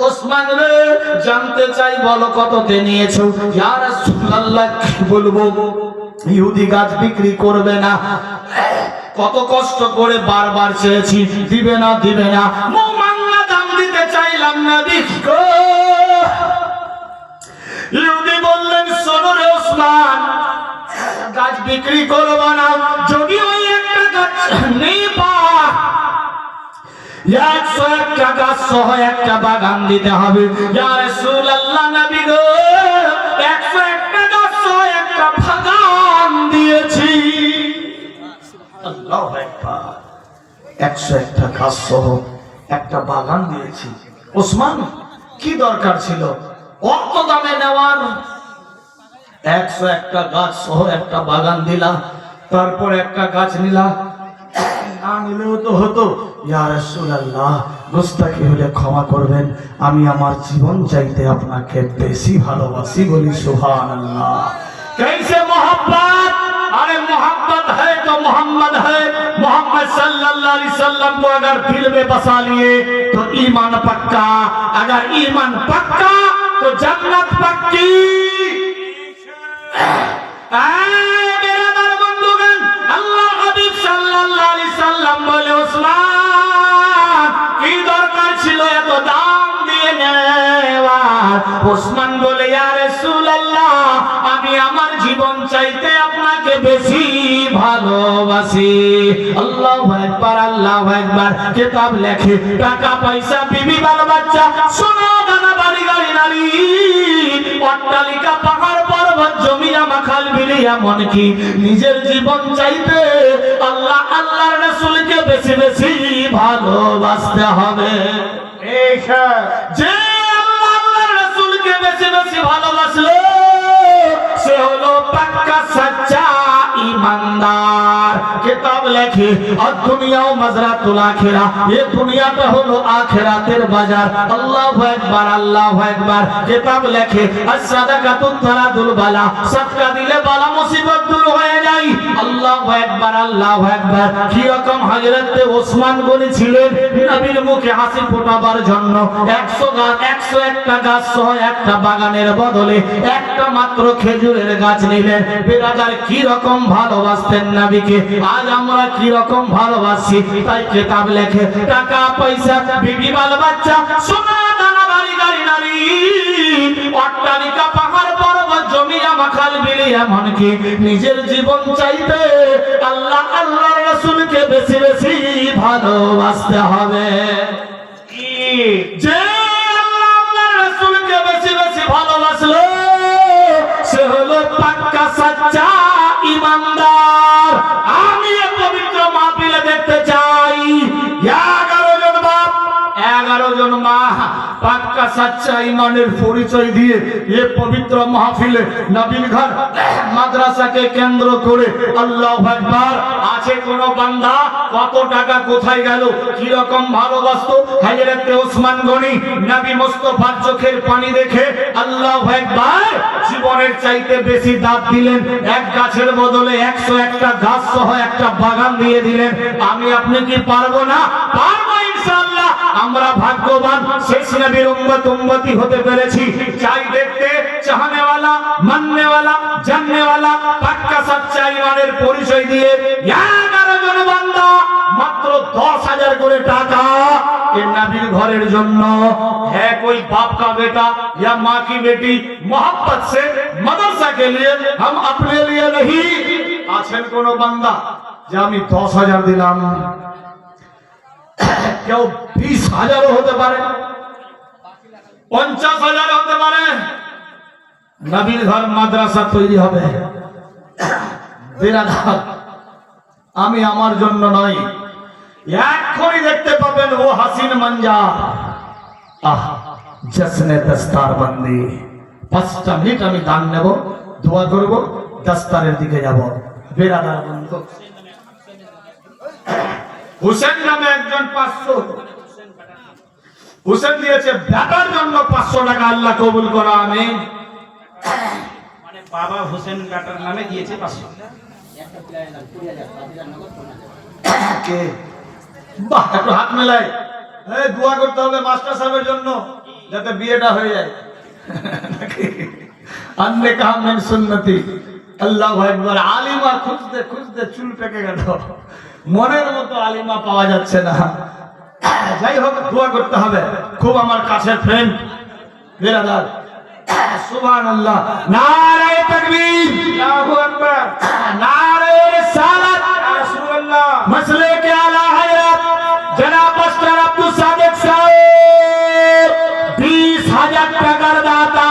ওসমান রে, জানতে চাই বলো কততে নিয়েছো। ইয়া রাসূলুল্লাহ, কি বলবো, ইহুদি গাছ বিক্রি করবে না, কত কষ্ট করে বারবার চেয়েছি, দিবে না দিবে না, মাংলা দাম দিতে চাইলাম না, দিকো। ইহুদি বললেন, শোনো রে ওসমান, গাছ বিক্রি করবো না, যদি ওই একটা গাছ নিবা 101টা গাছ সহ একটা বাগান দিতে হবে। ইয়া রাসূলুল্লাহ, নবী গো, 101টা গাছ সহ একটা বাগান দিয়েছি। আল্লাহু আকবার, 101টা গাছ সহ একটা বাগান দিয়েছি। ওসমান, কি দরকার ছিল অত দামে নেওয়ার? 101টা গাছ সহ একটা বাগান দিলা, তারপর একটা গাছ নিলা, না নিলেও তো হতো। ইয়া রাসূলুল্লাহ, গোস্তাকি হলে ক্ষমা করবেন, আমি আমার জীবন চাইতে আপনাকে বেশি ভালোবাসি। বলি সুবহানাল্লাহ। कैसे मोहब्बत, अरे मोहब्बत है तो मोहम्मद है। मोहम्मद सल्लल्लाहु अलैहि वसल्लम को अगर दिल में बसा लिए तो ईमान पक्का, अगर ईमान पक्का तो जन्नत पक्की। আল্লাহ হাবিব সাল্লাল্লাহু আলাইহি সাল্লাম বলে, ওসমান, কি দরকার ছিল এত দাম দিয়ে নেওয়ার? ওসমান বলে, ইয়া রাসূলুল্লাহ, আমি চাইতে আপনাকে বেশি ভালোবাসি। আল্লাহু আকবার, আল্লাহু আকবার। কিতাব লেখে টাকা পয়সা বিবি বাল বাচ্চা সোনা দানা বাড়ি গাড়ি নারী অট্টালিকা পাহাড় পর্বত জমিয়া মাখাল বিলিয়া মন কি নিজের জীবন চাইতে আল্লাহ আল্লাহর রাসূলকে বেশি বেশি ভালোবাসতে হবে। যে আল্লাহ আল্লাহর রাসূলকে বেশি বেশি ভালোবাসলো সে হলো পাক্কা সচ্চা ईमानदार। किताब लेखे और दुनिया मजरातुल आखिरा, ये दुनियाটা হলো আখিরাতের বাজার। আল্লাহু আকবার, আল্লাহু আকবার। किताब लेखे as-সাদাকাতু তারাদুল বালা, সাদকা দিলে বালা মুসিবত দূর হয়ে যায়। আল্লাহু আকবার, আল্লাহু আকবার। কি রকম হযরত ওসমান গনি ছিলেন নবীর মুখে হাসি ফোটাবার জন্য 101টা গাছ সহ একটা বাগানের বদলে একটা মাত্র খেজুরের গাছ নিলেন। বিরাদার কি রকম ভালোবাসতেন নবীকে, আজ আমরা কি রকম ভালোবাসি। তাই কিতাব লেখে টাকা পয়সা বিবি বাল বাচ্চা সোনা দানা বাড়ি গাড়ি নারী অট্টালিকা পাহাড় পর্বত জমিয়া মাখাল বিলিয়া মন কি নিজের জীবন চাইতে আল্লাহ আল্লাহর রাসূলকে বেশি বেশি ভালোবাসতে হবে। যে আল্লাহ আল্লাহর রাসূলকে বেশি বেশি ভালোবাসলো সে হলো পাক্কা সচ্চা ईमानदार। আমি এই পবিত্র মাহফিলে দেখতে চাই 11 জন বাপ 11 জন মা পাক্কা সচ্চা ঈমানের পরিচয় দিয়ে এই পবিত্র মাহফিলে নবীর ঘর মাদ্রাসাকে কেন্দ্র করে আল্লাহু আকবার। আছে কোন বান্দা কত টাকা কোথায় গেল কি রকম ভালোবাসতো হযরত ওসমান গনি নবী মুস্তাফার চোখের পানি দেখে আল্লাহু আকবার জীবনের চাইতে বেশি দাম দিলেন। এক গাছের বদলে 101টা গাছ সহ একটা বাগান দিয়ে দিলেন। আমি আপনি কি পারবো না? পারবো ইনশাআল্লাহ। আমরা ভাগ্যবান শেষ নবীর উম্মতি হতে পেরেছি। চাই দেখতে চাহনে वाला মাননে वाला জাননে वाला পাক্কা সচ্চা ঈমানের পরিচয় দিয়ে 11 জন বান্দা মাত্র 10,000 করে টাকা এই নবীর ঘরের জন্য। है कोई बाप का बेटा या माँ की बेटी मोहब्बत से मदरसा के लिए हम अपने लिए नहीं। আছেন কোন বান্দা যে আমি 10,000 দিলাম, কেউ 20,000 হতে পারে, 50,000 হতে পারে। নবীর ঘর মাদ্রাসা তৈরি হবে। বিরাদার আমি আমার জন্য নয়, এক্ষুনি দেখতে পাবেন ও হাসিন মঞ্জার আহ জশ্নে দস্তার বন্দি। 5টা মিনিট আমি দান নেব, দোয়া করব, দস্তারের দিকে যাব। বিরাদার বন্ধু হুসেন নামে একজন 500 হুসেন দিয়েছে বেটার জন্য 500 টাকা। আল্লাহ কবুল করো আমিন। মানে বাবা হুসেন বেটার নামে দিয়েছে 500। কে বাহ একটু হাত মেলাই। এই দোয়া করতে হবে মাস্টার সাহেবের জন্য যাতে বিয়েটা হয়ে যায়। আন্নে কাম মিন সুন্নতি। আল্লাহু আকবার। আলিমা খুঁজতে খুঁজতে চুল পেকে গেল, মনের মতো আলিমা পাওয়া যাচ্ছে না। যাই হোক দোয়া করতে হবে। খুব আমার কাছের ফ্রেন্ড বিরাদার সুবহানাল্লাহ। নারে তাকবীর, আল্লাহু আকবার, নারে রিসালাত, রাসূলুল্লাহ। মসলে কে আলা হযরত জনাব মাস্টার আব্দুল সাদেক সাহেব 20,000 টাকার দাতা।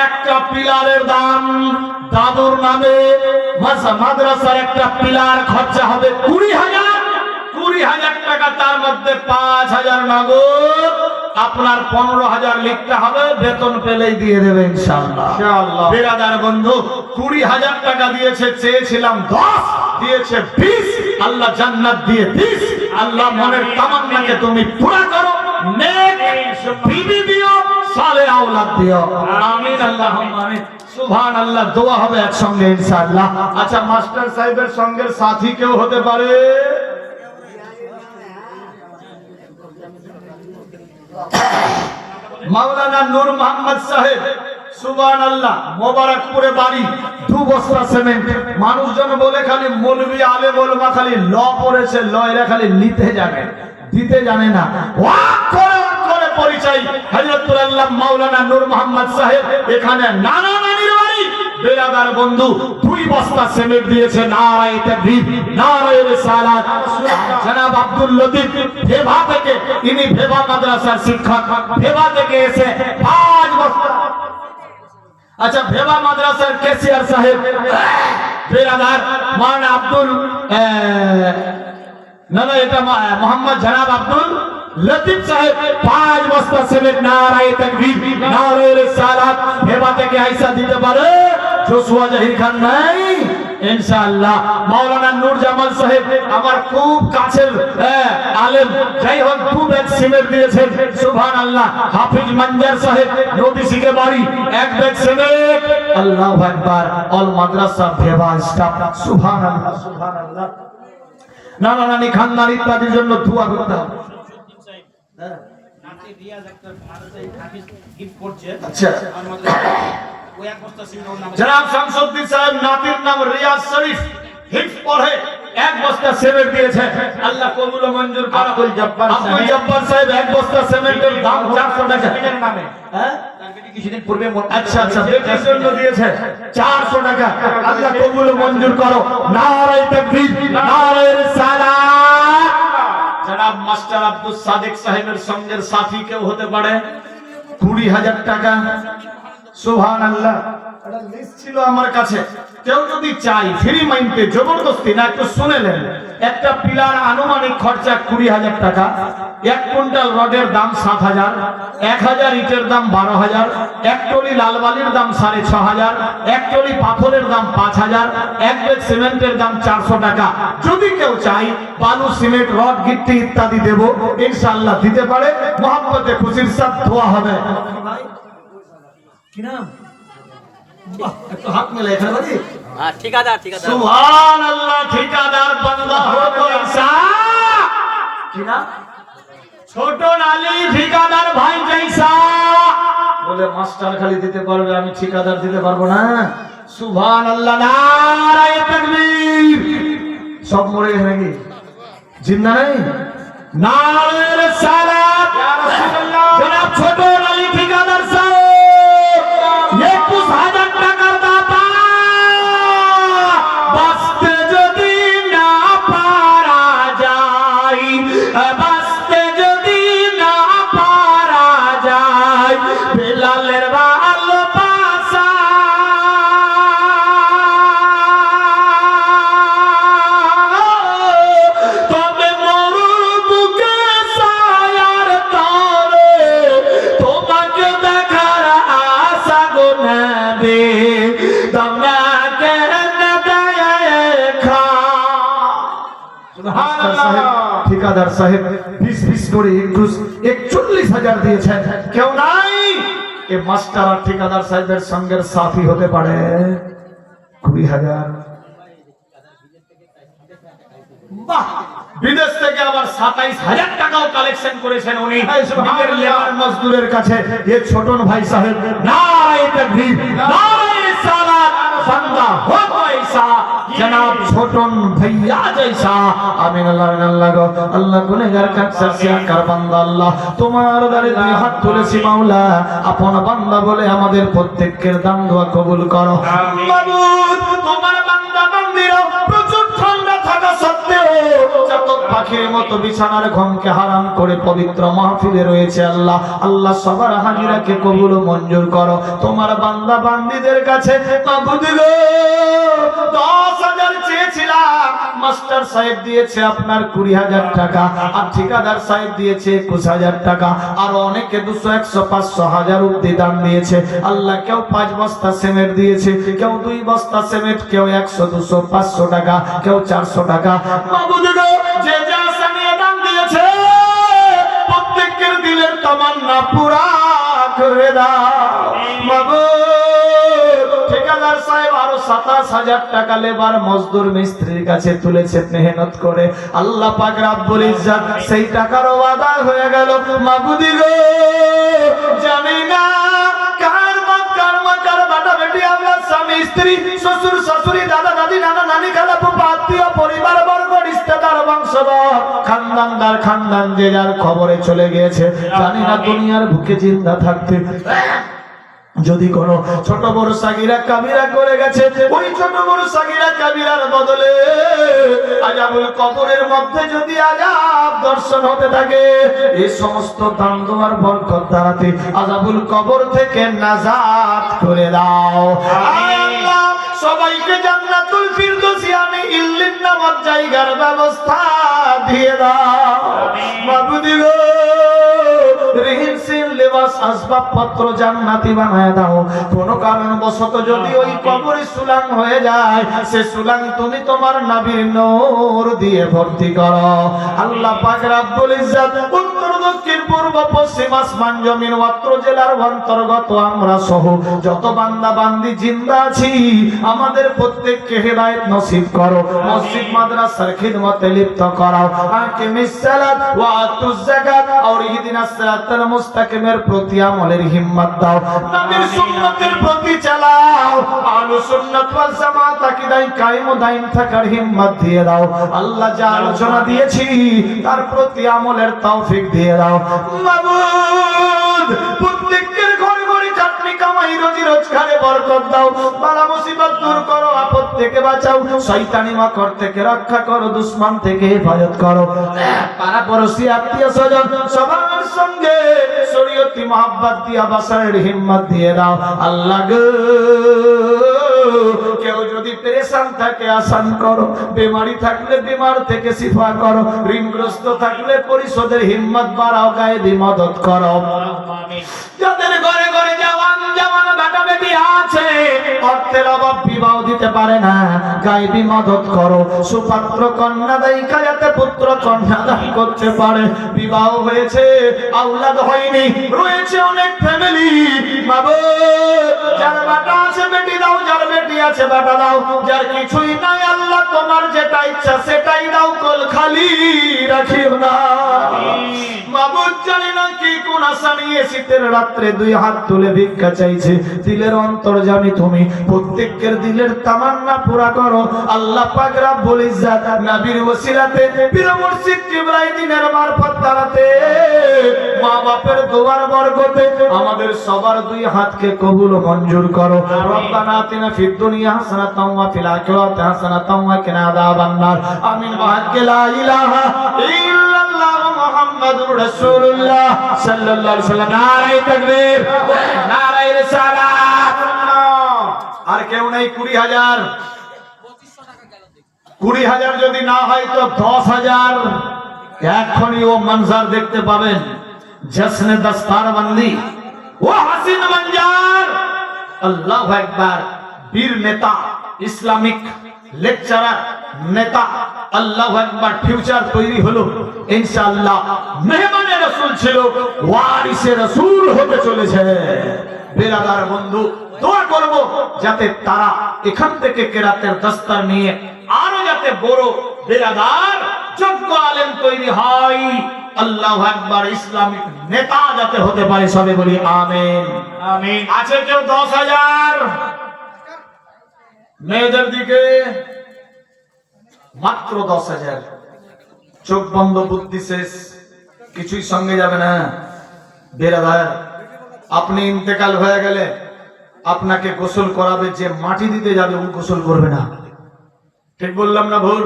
একটা পিলারের দাম দাদুর নামে মাদ্রাসার একটা পিলার খরচা হবে 20,000 টাকা। তার মধ্যে 5,000 নগদ, আপনার 15,000 লিখতে হবে, বেতন পেলেই দিয়ে দেবে ইনশাআল্লাহ। বিরাদার বন্ধু 20,000 টাকা দিয়েছে, চেয়েছিলাম 10, দিয়েছে 20। আল্লাহ জান্নাত দিয়ে 20। আল্লাহ মনের তামান্নাকে তুমি পুরা করো, নেক বিবি দিও, সালেহ আওলাদ দিও। আমিন আল্লাহুম্মা আমিন। সুবহানাল্লাহ। দোয়া হবে একসঙ্গে ইনশাআল্লাহ। আচ্ছা মাস্টার সাহেবের সঙ্গের সাথী কেউ হতে পারে? মাওলানা নূর মোহাম্মদ সাহেব সুবহানাল্লাহ, মোবারকপুরে বাড়ি, 2 বস্তা সিমেন্ট। মানুষজন বলে খালি মৌলভী আলেম ওলামা খালি ল পড়েছে, ল এরা খালি নিতে জানে, দিতে জানে না। ওয়াক করে পরিচয় হযরতুল আল্লাহ মাওলানা নূর মোহাম্মদ সাহেব। এখানে নানা নানির বাড়ি বেরাদার বন্ধু 2 বস্তা সিমেন্ট দিয়েছে। নারায়ে তাকবীর, নারায়ে রিসালাত। জনাব আব্দুল লতিফ ভেবা থেকে, ইনি ভেবা মাদ্রাসার শিক্ষক, ভেবা থেকে এসে 5 বস্তা। আচ্ছা, ভেবা মাদ্রাসার কেসিয়ার সাহেব বেরাদার মান আব্দুল না এটা মোহাম্মদ জনাব আব্দুল লতিফ সাহেব 5 বস্তা সিমেন্ট। নারায়ে তাকবীর, নারায়ে রিসালাত। ভেবা থেকে আইসা দিতে পারে জোসুয়া জাহির খান নাই ইনশাআল্লাহ। মাওলানা নূর জামাল সাহেব আমার খুব কাছের আলেম, যাই হোক 2 ব্যাগ সিমেন্ট দিয়েছেন, সুবহানাল্লাহ। হাফিজ মঞ্জার সাহেব নদী শিখে বাড়ি 1 ব্যাগ সিমেন্ট। আল্লাহু আকবার। অল মাদ্রাসা ভেবা স্টাফ, সুবহানাল্লাহ, সুবহানাল্লাহ। নানা নানি খানদান ইত্যাদির জন্য দোয়া করতে হবে। নাতি রিয়াজ একটা মাদ্রাসায় হাফিজ গিফট করছে। আচ্ছা, ওই এক বস্তা সিমেন্ট ওর নামে। জনাব শামসুদ্দিন সাহেব নাতির নাম রিয়াজ শরীফ, হিফজ পড়ে 1 বস্তা সিমেন্ট দিয়েছে। আল্লাহ কবুল ও মঞ্জুর করুন। আব্দুল জব্বার সাহেব 1 বস্তা সিমেন্টের দাম 400 টাকা নামে। হ্যাঁ, তার বেটি কিছুদিন পূর্বে আচ্ছা আচ্ছা, বেটির জন্য দিয়েছে 400 টাকা। আল্লাহ কবুল ও মঞ্জুর করো। নারায়ে তাকবীর, নারায়ে রিসালাত। জনাব মাস্টার আব্দুল সাদিক সাহেবের সঙ্গের সাথী কেউ হতে পারে 20,000 টাকা। সুবহানাল্লাহ। এটা লিস্ট ছিল আমার কাছে। কেউ যদি চাই ফ্রি মাইন্ডে, জবরদস্তি না, একটু শুনেলেন। একটা পিলার আনুমানিক খরচা 20,000 টাকা। 1 কুইন্টাল রডের দাম 7,000, 1,000 ইটের দাম 12,000, 1 টলি লাল বালির দাম 6,500, 1 টলি পাথরের দাম 5,000, 1 ব্যাগ সিমেন্টের দাম 400 টাকা। যদি কেউ চাই বালু, সিমেন্ট, রড, গিট্টি ইত্যাদি দেব, ইনশাআল্লাহ দিতে পারে। মোহাম্মতে খুশির সাথে দোয়া হবে। কি নাম? বাহ, একটু হাত মেলে এখানে বাজি। হ্যাঁ, ঠিকাদার। সুবহানাল্লাহ। ঠিকাদার বান্দা হো তো ঈসা। কি নাম? ছোট নালি ঠিকাদার ভাই জৈসা। বলে মাস্টার খালি দিতে পারবে, আমি ঠিকাদার দিতে পারবো না। সুবহানাল্লাহ, নারায়ে তাকবীর। সব মরে গেছে নাকি? জিন্দা নাই? নারায়ে রিসালাত। ইয়া রাসূলুল্লাহ। জনাব ছোট নালি ঠিকাদার সাহেব 21,000 টাকার দাতা। বাঁচতে যদি না পারা যায়, বাঁচতে যদি না পারা যায়, বেলালের ভালোবাসা তবে মরুর বুকে সায়ার তরে তোমাকে দেখার আশা গো নবী, তোমাকে দেখা। সুবহানাল্লাহ। ঠিকাদার সাহেব 20 করে 41,000 দিয়েছেন। কেউ নাই এ মাস্টার আর ঠিকাদার সাহেবের সঙ্গের সাথী হতে পারে 20,000। বাহ, বিদেশ থেকে আবার 27,000 টাকাও কালেকশন করেছেন উনি নিজের লেবার মজদুরের কাছে। এ ছোটন ভাই সাহেব, নারায়ে তাকবীর, নারায়ে রিসালাত। বান্দা হো তো ঈসা, জনাব ছোটন ভাইয়া জৈসা। আমিন আল্লাহ গো। আল্লাহ গুনাহগার কাকসার সিয়াকার বান্দা, আল্লাহ তোমার দরে 2 হাত তুলেছি মাওলা। আপন বান্দা বলে আমাদের প্রত্যেকের দান দোয়া কবুল করো। মাবুদ, তোমার বান্দা বান্দিরা প্রচুর ঠান্ডা থাকা সত্ত্বেও চাতক পাখির মতো বিছানার ঘুমকে হারাম করে পবিত্র মাহফিলে রয়েছে। আল্লাহ আল্লাহ সবার হাজিরাকে কবুল ও মঞ্জুর করো। তোমার বান্দা বান্দীদের কাছে মাবুদ গো 10,000 চেয়েছিলাম, মাস্টার সাহেব দিয়েছে আপনার 20,000 টাকা, আর ঠিকাদার সাহেব দিয়েছে 21,000 টাকা, আর অনেকে 200, 100, 500, 1000 অব্দি দান দিয়েছে। আল্লাহ কেউ 5 বস্তা সিমেন্ট দিয়েছে, কেউ 2 বস্তা সিমেন্ট, কেউ 100, 200, 500 টাকা, কেউ 400 টাকা। মাবুদ গো, যে যা সানিয়ে দান দিয়েছে প্রত্যেকের দিলের তামান্না পুরা করে দাও মাবুদ। ঠিকাদার সাহেব আরো 27,000 টাকা লেবার মজদুর মিস্ত্রির কাছে তুলেছে মেহনত করে। আল্লাহ পাক রব্বুল ইজ্জত সেই টাকার ওয়াদা হয়ে গেল। মাবুদ গো, জানি না কার বাপ কার মা কার বাটা বেটি, আমরা স্বামী স্ত্রী, শ্বশুর শাশুড়ি, দাদা দাদি, নানা নানি, খালা ফুফা, আত্মীয় পরিবার বর্গ, রিশতেদার, বংশধর, খানদানদার, খানদান যে যার খবরে চলে গিয়েছে। জানি না দুনিয়ার বুকে জিন্দা থাকতে যদি কোনো ছোট বড় সাগীরা কাবিরা করে গেছে, ওই ছোট বড় সাগীরা কাবিরার বদলে আযাবুল কবরের মধ্যে যদি আযাব দর্শন হতে থাকে, এই সমস্ত দান দোয়ার বরকত দ্বারাতে আযাবুল কবর থেকে নাজাত করে দাও। আল্লাহ সবাইকে জান্নাতুল ফিরদৌসি আমি ইল্লিন নামক জায়গার ব্যবস্থা দিয়ে দাও। মাবুদি গো, রিহিনসিন লেবাস আসবাবপত্র জান্নাতি বানায় দাও। কোন কারণবশত যদি ওই কবরে সুলাং হয়ে যায়, সে সুলাং তুমি তোমার নবীর নূর দিয়ে ভর্তি করো। আল্লাহ পাক রব্বুল ইজ্জত উত্তর দক্ষিণ পূর্ব পশ্চিম আসমান জমিন অত্র জেলার অন্তর্গত আমরা সহ যত বান্দা বান্দি জিন্দা আছি, আমাদের প্রত্যেককে হেদায়েত নসিব করো। মসজিদ মাদ্রাসার খিদমতে লিপ্ত করাও। আকিমিস সালাত ওয়া আতুজ যাকাত আর ইহদিনাস সিরাতাল মুস্তাকিমের প্রতি আমলের হিম্মত দাও। নবীর সুন্নতের প্রতি চালাও। আহলুস সুন্নাত ওয়াল জামাত আকীদায় কায়েম ও দায়েম থাকার হিম্মত দিয়ে দাও। আল্লাহ যা আলোচনা দিয়েছি তার প্রতি আমলের তৌফিক দিয়ে দাও। মাবুদ, প্রত্যেকের ঘরে ঘরে চাকরি কামাই রুজি রোজগারে বরকত দাও। বালা মুসিবত দূর করো, আপদ থেকে বাঁচাও। শয়তানি মাকড় থেকে রক্ষা করো, দুশমন থেকে হেফাজত করো। পাড়া পড়শি আত্মীয় স্বজন সবার সঙ্গে শরীয়তি মহব্বত দিয়া বাসারের হিম্মত দিয়ে দাও। আল্লাহ গো, কেউ যদি পেরেশান থাকে আসান করো, বেমারি থাকলে বেমার থেকে শিফা করো, ঋণগ্রস্ত থাকলে পরিশোধের হিম্মত বাড়াও, গায়েবী মদত করো। যাদের ঘরে ঘরে জওয়ান জওয়ান বেটা বেটি আছে, অর্থের অভাব বিবাহ দিতে পারে না, গায়েবী মদত করো। সুপাত্র কন্যা দায়িকা যাতে পুত্র কন্যা দান করতে পারে। বিবাহ হয়েছে, আওলাদ হয়নি, রয়েছে অনেক ফ্যামিলি। মাবুদ, যার বেটা আছে বেটি দাও, যার বেটি আছে বেটা দাও, যার কিছুই নাই আল্লাহ তোমার যেটা ইচ্ছা সেটাই দাও, কল খালি রাখিও না। মাবুদ, জানি না কি কোন আশা নিয়ে শীতের রাত্রে দুই হাত তুলে ভিক্ষা চাইছে। দিলের অন্তর্যামী তুমি, প্রত্যেকের দিলের তামান্না পুরা করো। আল্লাহ পাক রব্বুল ইজ্জত নবীর ওসিলাতে পীর মুর্শিদ কিবলাই দিনের মারফত দ্বারাতে মা বাপের দোয়ার বরকতে আমাদের সবার দুই হাতকে কবুল ও মঞ্জুর করো। রব্বানা আতিনা ফিদ দুনিয়া হাসানাতাও ওয়া ফিল আখিরাতি হাসানাতাও ওয়া কিনা আযাবান নার। আমিন। ওয়া লা ইলাহা ইল্লাল্লাহ মুহাম্মাদুর রাসূলুল্লাহ সাল্লাল্লাহু আলাইহি ওয়াসাল্লাম। নারায়ে তাকবীর, নারায়ে রিসালাত। আর কেউ নেই? 20,000 20,000 যদি না হয় তো 10,000। এখনই ও মঞ্জার দেখতে পাবেন, জশ্নে দস্তারবন্দি, ও হাসিন মঞ্জার। আল্লাহু আকবার। বীর নেতা, ইসলামিক লেকচারার নেতা, আল্লাহু আকবার, ফিউচার তৈরি হলো ইনশাআল্লাহ। মেহমানে রাসূল ছিল, ওয়ারিসে রাসূল হতে চলেছে। বেরাদার বন্ধু, দোয়া করব যাতে তারা এখান থেকে কেরাতের দস্তার নিয়ে আরো যাতে বড় বেরাদার যোগ্য আলেম তৈরি হয়। আল্লাহু আকবার। ইসলামিক নেতা যাতে হতে পারে, সবে বলি আমিন আমিন। আছে কেউ 10,000? মেয়েদের দিকে মাত্র 10,000। চোখ বন্ধ, বুদ্ধি শেষ, কিছুই সঙ্গে যাবে না। বেরাদার, আপনি ইন্তেকাল হয়ে গেলে আপনাকে গোসল করাবে, যে মাটি দিতে যাবে ও গোসল করবে না। ঠিক বললাম না ভুল?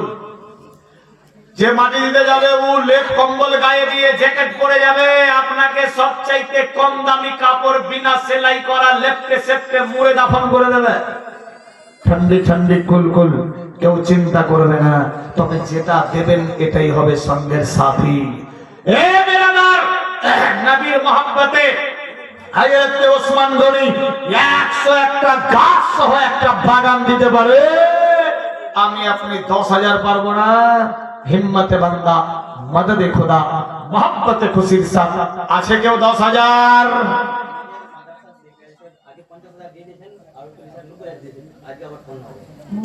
যে মাটি দিতে যাবে ও লেপ কম্বল গায়ে দিয়ে জ্যাকেট পরে যাবে, আপনাকে সবচাইতে কম দামি কাপড় বিনা সেলাই করা লেপতে সেপতে মুড়ে দাফন করে দেবে। ঠান্ডি ঠান্ডি কুলকুল, কেউ চিন্তা করবে না। তবে যেটা দেবেন এটাই হবে সঙ্গের সাথী। এ বেরাদার, নবীর মহব্বতে হযরত ওসমান গনি 101টা গাছ সহ একটা বাগান দিতে পারে। আমি আপনি 10,000 পারবো না। হিম্মতে বান্দা, মদদে খোদা, মহব্বতে খুশির সাথ। আছে কেউ 10,000?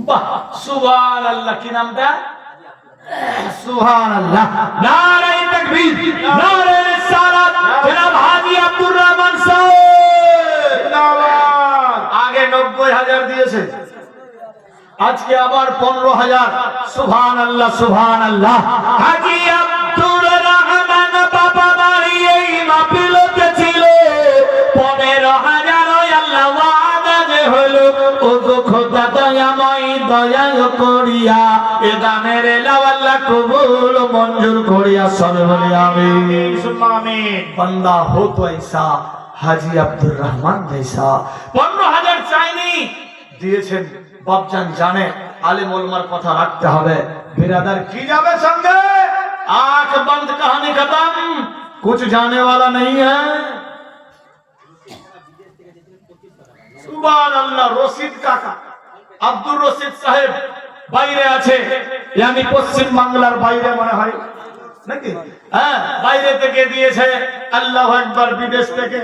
বাহ, সুবহানাল্লাহ। কি নামটা? সুবহানাল্লাহ। নারায়ে তাকবীর, নারায়ে রিসালাত। জনাব হাজী আব্দুর রহমান সাহেব জিন্দাবাদ। আগে 90,000 দিয়েছে, আজকে আবার 15,000। সুবহানাল্লাহ, সুবহানাল্লাহ। হাজী আব্দুর রহমান বাবা বাড়ি এই মাহফিলতে ছিল 15,000। দয়া করিয়া এ গানের লাওয়াল্লা কবুল মঞ্জুর করিয়া সবে বলি আমিন সুম্মা আমিন। बंदा हो तो ऐसा हाजी আব্দুর রহমান जैसा 15,000 চাইনি দিয়েছেন বাপজান জানে আলেম ওলমার কথা রাখতে হবে बिरादर की जावे संगे आंख बंद कहानी खत्म कुछ जाने वाला नहीं है সুবহান আল্লাহ রশিদ কাকা আব্দুর রশিদ সাহেব বাইরে আছে আমি পশ্চিম বাংলার বাইরে মনে হয় নাকি হ্যাঁ বাইরে থেকে দিয়েছে আল্লাহু আকবার বিদেশ থেকে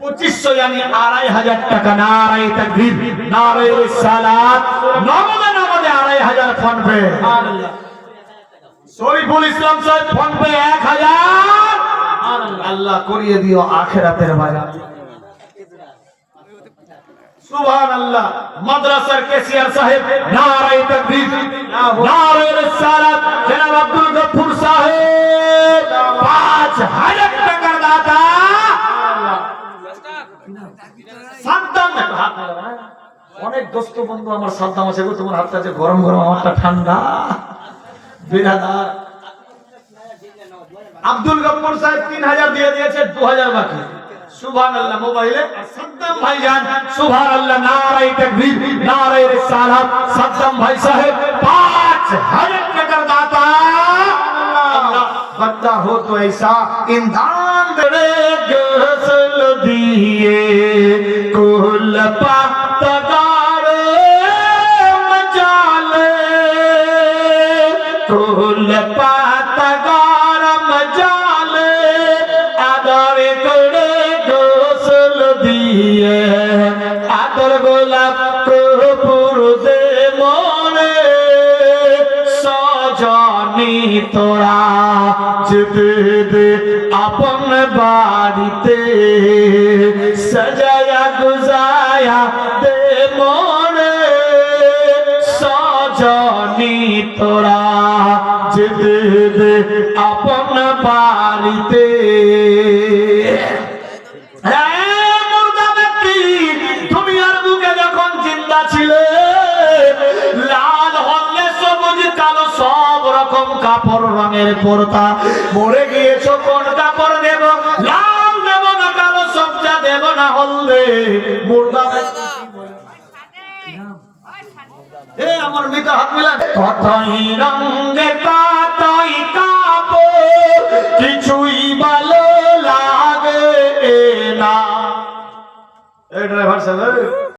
2500 yani 2500 টাকা নারায়ে তাকবীর নারায়ে রিসালাত নগদে 2500 ফোন পে সুবহানাল্লাহ শরীফুল ইসলাম সাহেব ফোন পে 1000 আল্লাহ করিয়ে দিও আখিরাতের বাজার সুবহান আল্লাহ মাদ্রাসার কেসিয়ার সাহেব নারায়ে তাকবীর নারায়ে রিসালাত জনাব আব্দুল গফুর সাহেব 5000 টাকার দাতা সাদ্দাম হাত অনেক দোস্ত বন্ধু আমার সাদ্দাম আছে গো তোমার হাতটা যে গরম গরম আমারটা ঠান্ডা বিরাদার আব্দুল গফুর সাহেব 3000 দিয়ে দিয়েছে 2000 বাকি সুবহানাল্লাহ মোবাইলে সাদ্দাম ভাইজান সুবহানাল্লাহ নারায়ে তাকবীর নারায়ে রিসালাত সাদ্দাম ভাই সাহেব 5000 টাকার দাতা আল্লাহ बंदा हो तो ऐसा इंसान दे गसल दिए कुल पातगारे मजाले कुल पातगार मजाले आदरे करे गसल दिए आदर गोलाप को पुरुदे मोने सजानी तोरा যেতে দে আপন বাড়িতে সাজায়া গুজায়া দে মনে সজনী তোরা যেতে দে আপন বাড়িতে মুর্দা ব্যক্তি দুনিয়ার বুকে যখন জিন্দা ছিলে লাল হলে সবুজ কালো সব রকম কাপড় রঙের পরতা মরে গিয়েছো কোন কাপড় দেব লাল দেব না কালো সবজা দেব না হলদে মুর্দা এ আমার মিতা হাত মিলান কতই রঙে কতই কাপড় কিছুই ভালো লাগে না এই ড্রাইভার সাহেব